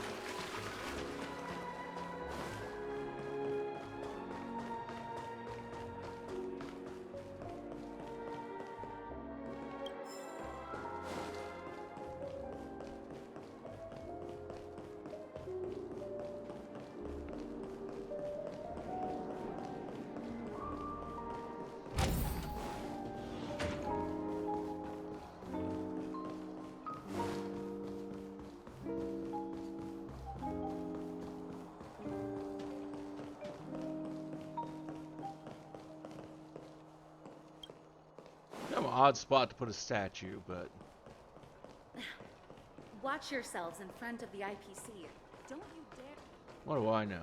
Speaker 1: Kind of an odd spot to put a statue, but
Speaker 20: Watch yourselves in front of the IPC. Don't you dare.
Speaker 1: what do I know?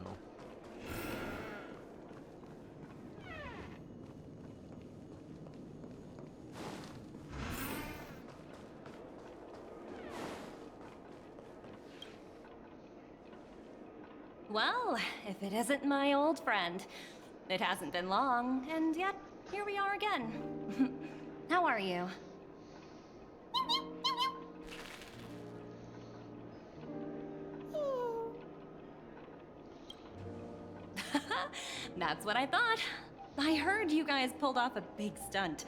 Speaker 7: Well, if it isn't my old friend. It hasn't been long, and yet, here we are again. How are you? That's what I thought. I heard you guys pulled off a big stunt,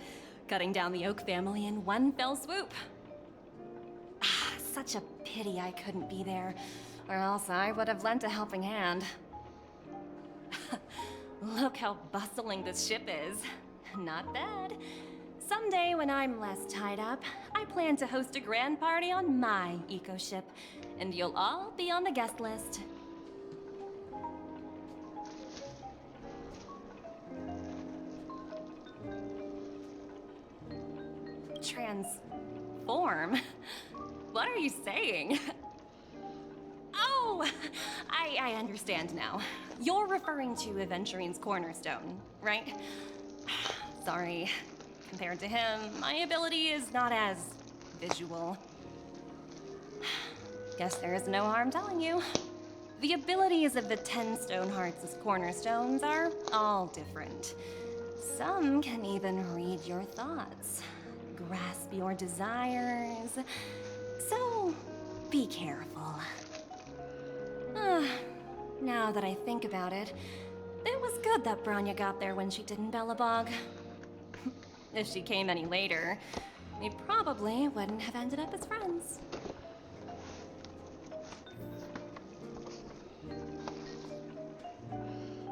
Speaker 7: cutting down the Oak family in one fell swoop. Such a pity I couldn't be there, or else I would have lent a helping hand. Look how bustling this ship is. Not bad. Someday when I'm less tied up, I plan to host a grand party on my eco-ship, and you'll all be on the guest list. Transform? What are you saying? Oh, I understand now. You're referring to Aventurine's cornerstone, right? Sorry. Compared to him, my ability is not as visual. Guess there is no harm telling you. The abilities of the 10 Stonehearts' cornerstones are all different. Some can even read your thoughts, grasp your desires. So, be careful. Now that I think about it, it was good that Branya got there when she did in Bellabog. If she came any later, we probably wouldn't have ended up as friends.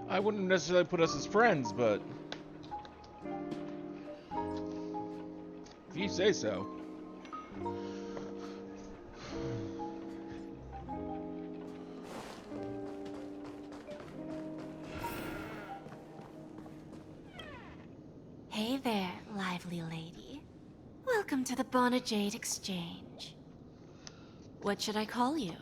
Speaker 1: I wouldn't necessarily put us as friends, but If you say so.
Speaker 11: Hey there, lively lady. Welcome to the Bonajade Exchange. What should I call you?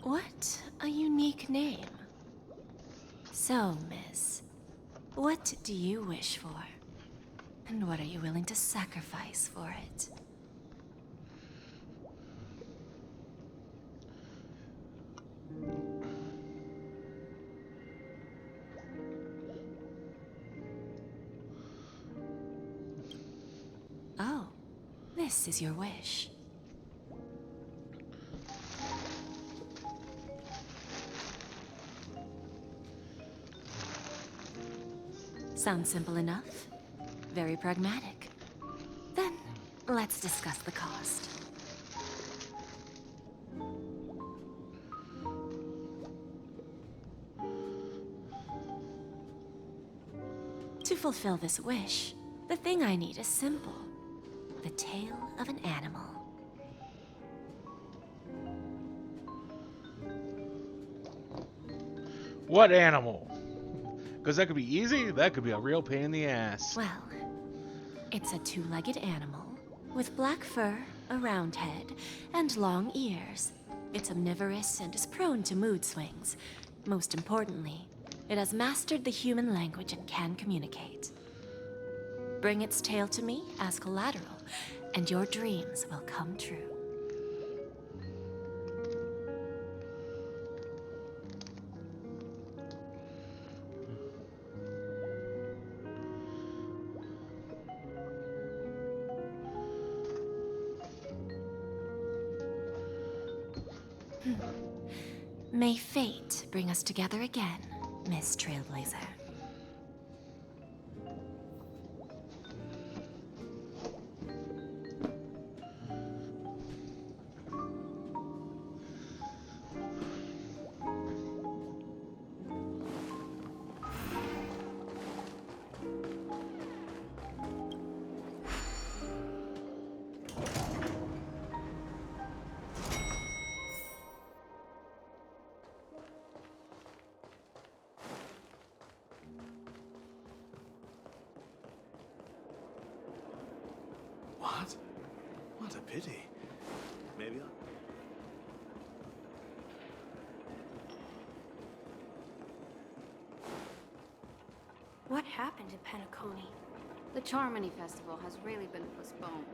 Speaker 11: What a unique name. So, miss, what do you wish for? And what are you willing to sacrifice for it? Oh, this is your wish. Sounds simple enough. Very pragmatic. Then, let's discuss the cost. To fulfill this wish, the thing I need is simple. The tail of an animal.
Speaker 1: What animal? Because that could be easy, that could be a real pain in the ass.
Speaker 11: Well, it's a two-legged animal with black fur, a round head, and long ears. It's omnivorous and is prone to mood swings. Most importantly, it has mastered the human language and can communicate. Bring its tail to me as collateral, and your dreams will come true. May fate bring us together again, Miss Trailblazer.
Speaker 19: What? What a pity. Maybe I'll...
Speaker 2: What happened to Penacony?
Speaker 18: The Charmony Festival has really been postponed.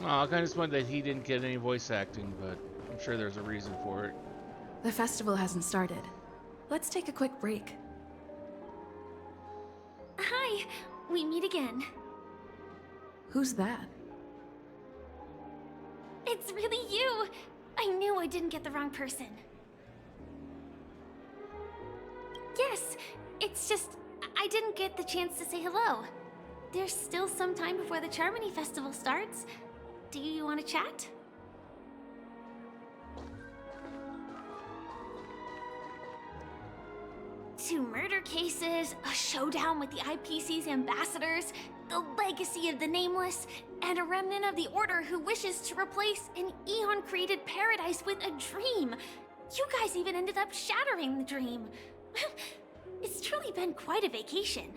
Speaker 1: Oh, I kind of disappointed that he didn't get any voice acting, but I'm sure there's a reason for it.
Speaker 17: The festival hasn't started. Let's take a quick break.
Speaker 5: Hi, we meet again.
Speaker 17: Who's that?
Speaker 5: It's really you! I knew I didn't get the wrong person. Yes, it's just I didn't get the chance to say hello. There's still some time before the Charmony Festival starts. Do you want to chat? Two murder cases, a showdown with the IPC's ambassadors, the legacy of the Nameless, and a remnant of the Order who wishes to replace an Eon-created paradise with a dream. You guys even ended up shattering the dream. It's truly been quite a vacation.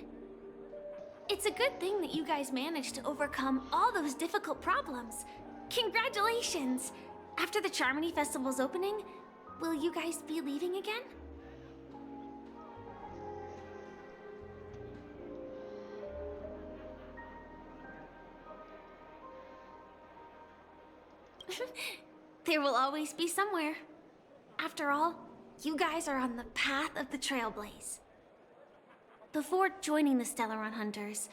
Speaker 5: It's a good thing that you guys managed to overcome all those difficult problems. Congratulations! After the Charmony Festival's opening, will you guys be leaving again? There will always be somewhere. After all, you guys are on the path of the Trailblaze. Before joining the Stellaron Hunters,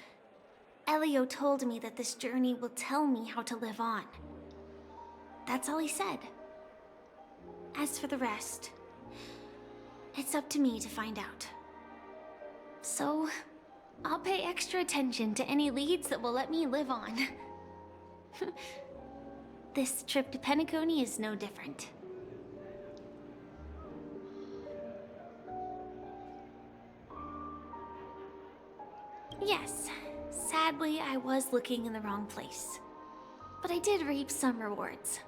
Speaker 5: Elio told me that this journey will tell me how to live on. That's all he said. As for the rest, it's up to me to find out. So, I'll pay extra attention to any leads that will let me live on. This trip to Penacony is no different. Yes, sadly I was looking in the wrong place. But I did reap some rewards.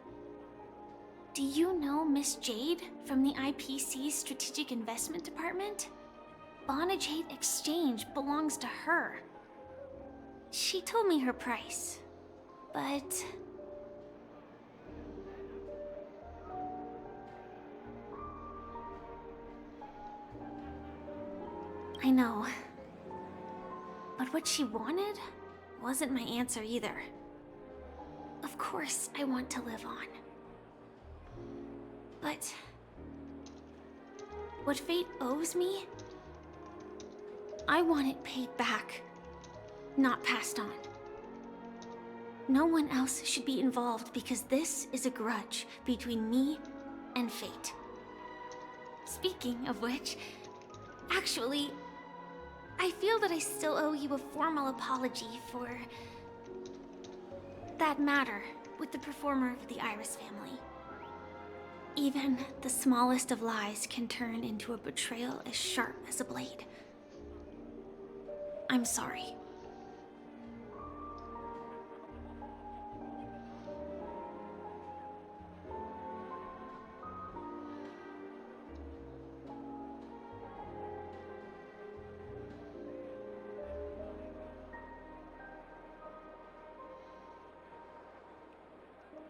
Speaker 5: Do you know Miss Jade from the IPC's Strategic Investment Department? Bonajade Exchange belongs to her. She told me her price, but... I know. But what she wanted wasn't my answer either. Of course, I want to live on. But... what fate owes me? I want it paid back, not passed on. No one else should be involved because this is a grudge between me and fate. Speaking of which, actually, I feel that I still owe you a formal apology for that matter with the performer of the Iris family. Even the smallest of lies can turn into a betrayal as sharp as a blade. I'm sorry.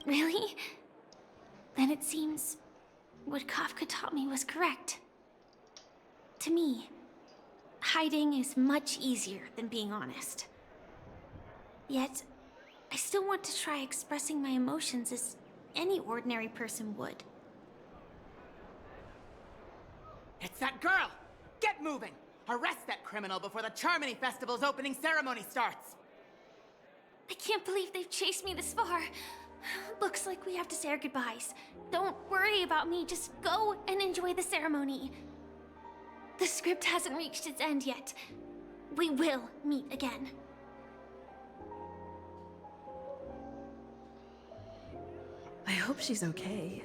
Speaker 5: Really? Then it seems what Kafka taught me was correct. To me, hiding is much easier than being honest. Yet, I still want to try expressing my emotions as any ordinary person would.
Speaker 10: It's that girl! Get moving! Arrest that criminal before the Charmony Festival's opening ceremony starts!
Speaker 5: I can't believe they've chased me this far. Looks like we have to say our goodbyes. Don't worry about me, just go and enjoy the ceremony. The script hasn't reached its end yet. We will meet again.
Speaker 17: I hope she's okay.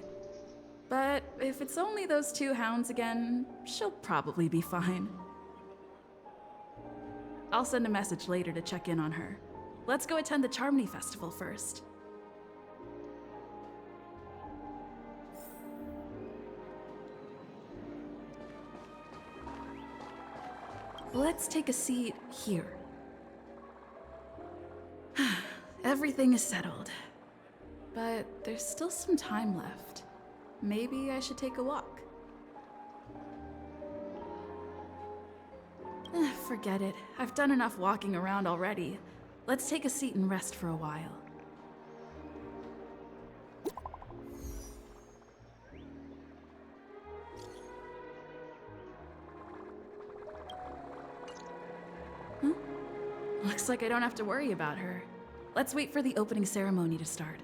Speaker 17: But if it's only those two hounds again, she'll probably be fine. I'll send a message later to check in on her. Let's go attend the Charmony Festival first. Let's take a seat here. Everything is settled. But there's still some time left. Maybe I should take a walk. Forget it. I've done enough walking around already. Let's take a seat and rest for a while. Looks like I don't have to worry about her. Let's wait for the opening ceremony to start.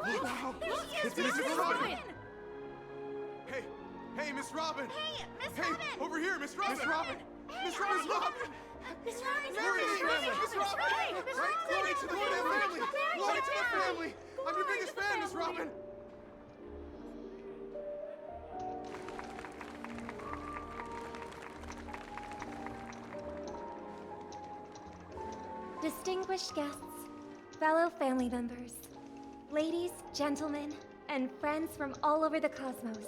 Speaker 19: Wow! It's Miss Robin! Hey, Miss Robin!
Speaker 20: Hey, Miss Robin!
Speaker 19: Over here, Miss Robin! Miss Robin! Miss Robin!
Speaker 20: Miss Robin!
Speaker 19: Glory to the family! Miss Robin! Glory to the family! Glory to the family! I'm your biggest fan, Miss Robin!
Speaker 16: Distinguished guests, fellow family members, ladies, gentlemen, and friends from all over the cosmos.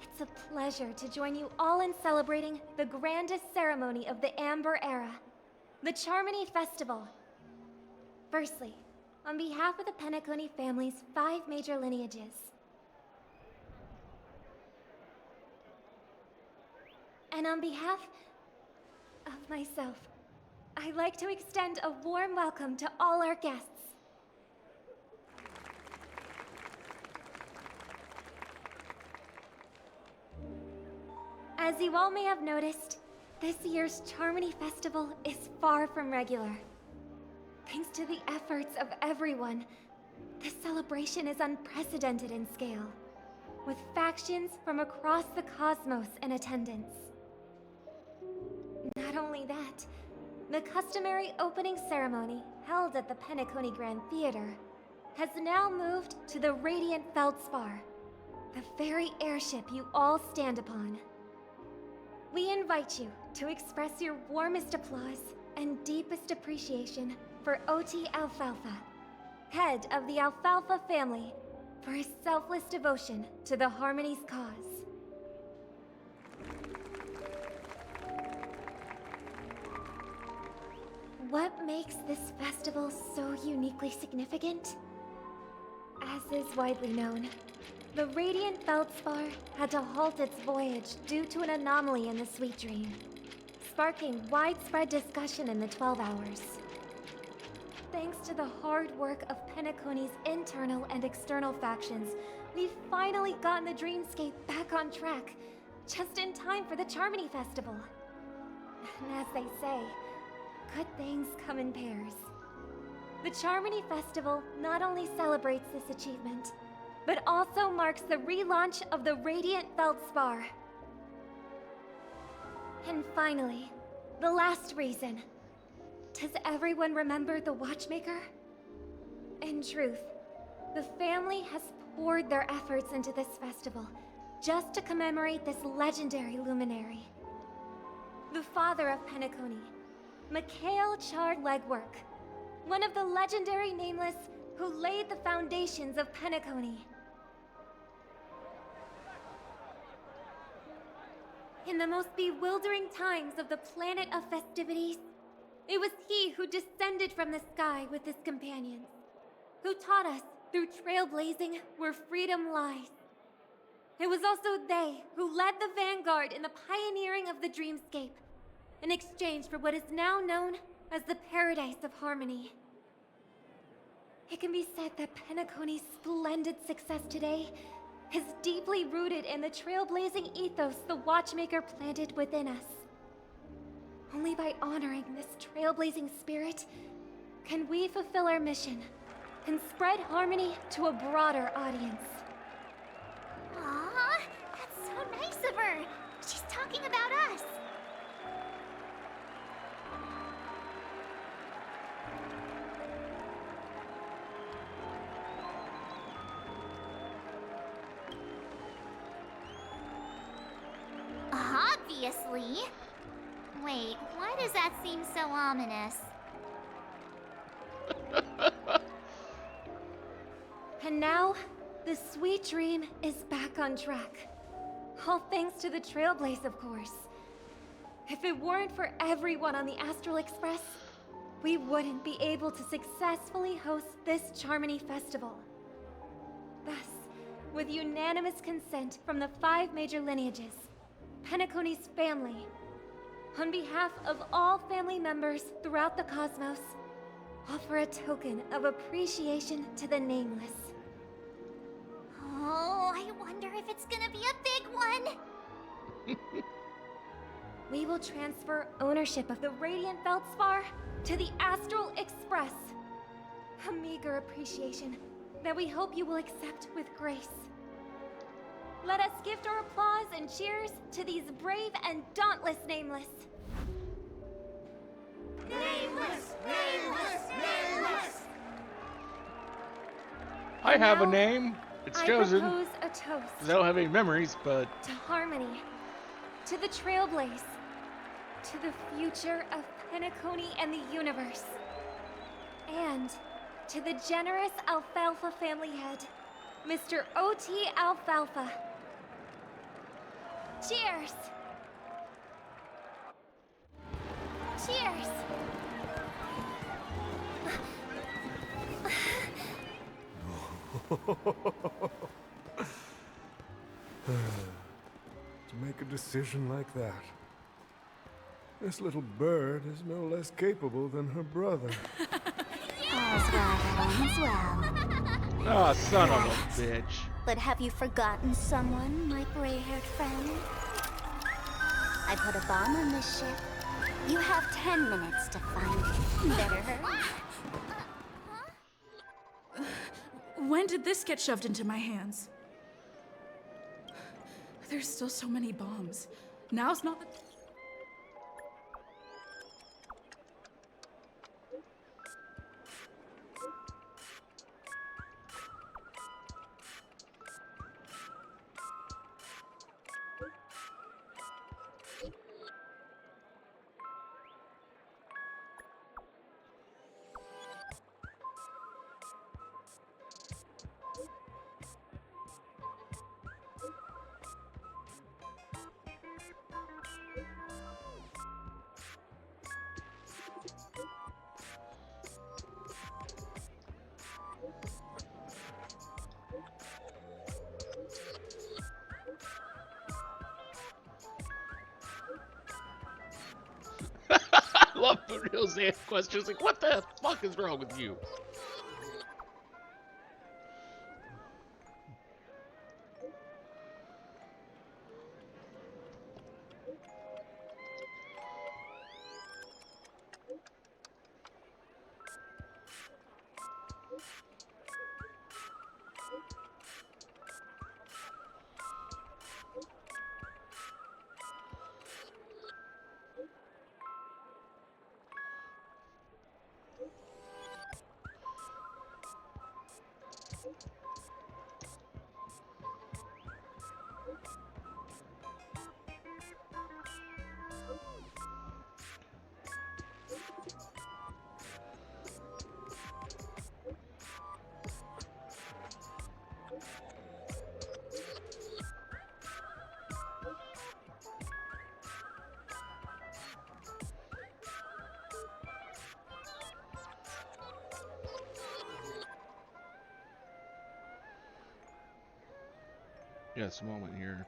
Speaker 16: It's a pleasure to join you all in celebrating the grandest ceremony of the Amber Era, the Charmony Festival. Firstly, on behalf of the Penacony family's 5 major lineages, and on behalf of myself, I'd like to extend a warm welcome to all our guests. As you all may have noticed, this year's Charmony Festival is far from regular. Thanks to the efforts of everyone, this celebration is unprecedented in scale, with factions from across the cosmos in attendance. Not only that, the customary opening ceremony held at the Penacony Grand Theater has now moved to the Radiant Feldspar, the very airship you all stand upon. We invite you to express your warmest applause and deepest appreciation for OT Alfalfa, head of the Alfalfa family, for his selfless devotion to the Harmony's cause. What makes this festival so uniquely significant? As is widely known, the Radiant Feldspar had to halt its voyage due to an anomaly in the Sweet Dream, sparking widespread discussion in the 12 Hours. Thanks to the hard work of Penacony's internal and external factions, we've finally gotten the dreamscape back on track, just in time for the Charmony Festival. And as they say, good things come in pairs. The Charmony Festival not only celebrates this achievement, but also marks the relaunch of the Radiant Feldspar. And finally, the last reason. Does everyone remember the Watchmaker? In truth, the family has poured their efforts into this festival just to commemorate this legendary luminary. The father of Penacony, Mikhail Chard Legwork, one of the legendary Nameless who laid the foundations of Penacony. In the most bewildering times of the planet of festivities, it was he who descended from the sky with his companions, who taught us through trailblazing where freedom lies. It was also they who led the vanguard in the pioneering of the dreamscape, in exchange for what is now known as the Paradise of Harmony. It can be said that Penacony's splendid success today is deeply rooted in the trailblazing ethos the Watchmaker planted within us. Only by honoring this trailblazing spirit can we fulfill our mission and spread harmony to a broader audience.
Speaker 3: Aw, that's so nice of her. She's talking about us. Obviously. Wait, why does that seem so ominous?
Speaker 16: And now, the Sweet Dream is back on track. All thanks to the Trailblaze, of course. If it weren't for everyone on the Astral Express, we wouldn't be able to successfully host this Charmony Festival. Thus, with unanimous consent from the 5 major lineages, Penacony's family, on behalf of all family members throughout the cosmos, offer a token of appreciation to the Nameless.
Speaker 3: Oh, I wonder if it's gonna be a big one.
Speaker 16: We will transfer ownership of the Radiant Feldspar to the Astral Express. A meager appreciation that we hope you will accept with grace. Let us gift our applause and cheers to these brave and dauntless Nameless.
Speaker 3: Nameless! Nameless! Nameless!
Speaker 1: I have a name. It's chosen.
Speaker 16: I propose a toast.
Speaker 1: I don't have any memories, but...
Speaker 16: To harmony. To the Trailblaze. To the future of Penacony and the universe. And to the generous Alfalfa family head, Mr. OT Alfalfa. Cheers! Cheers!
Speaker 12: To make a decision like that. This little bird is no less capable than her brother.
Speaker 13: All's well that ends well.
Speaker 1: Oh, son of a bitch.
Speaker 13: But have you forgotten someone, my gray-haired friend? I put a bomb on this ship. You have 10 minutes to find it. Better hurry.
Speaker 17: When did this get shoved into my hands? There's still so many bombs. Now's not the...
Speaker 1: I love Boonhill's questions. Like, what the fuck is wrong with you? Yes, a moment here.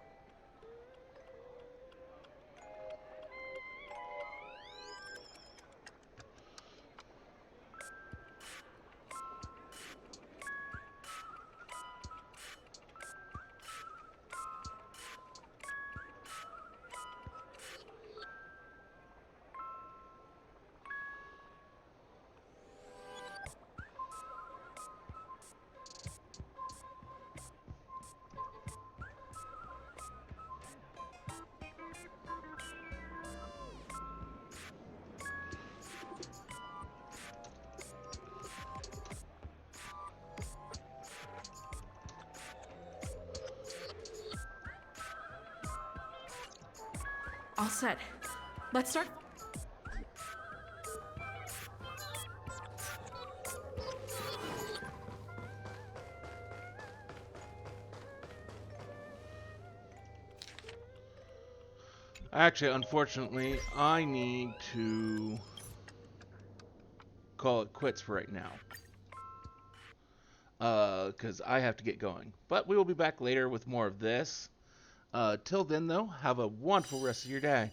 Speaker 17: All set. Let's start.
Speaker 1: Actually, unfortunately, I need to call it quits for right now. Because I have to get going. But we will be back later with more of this. Till then, though, have a wonderful rest of your day.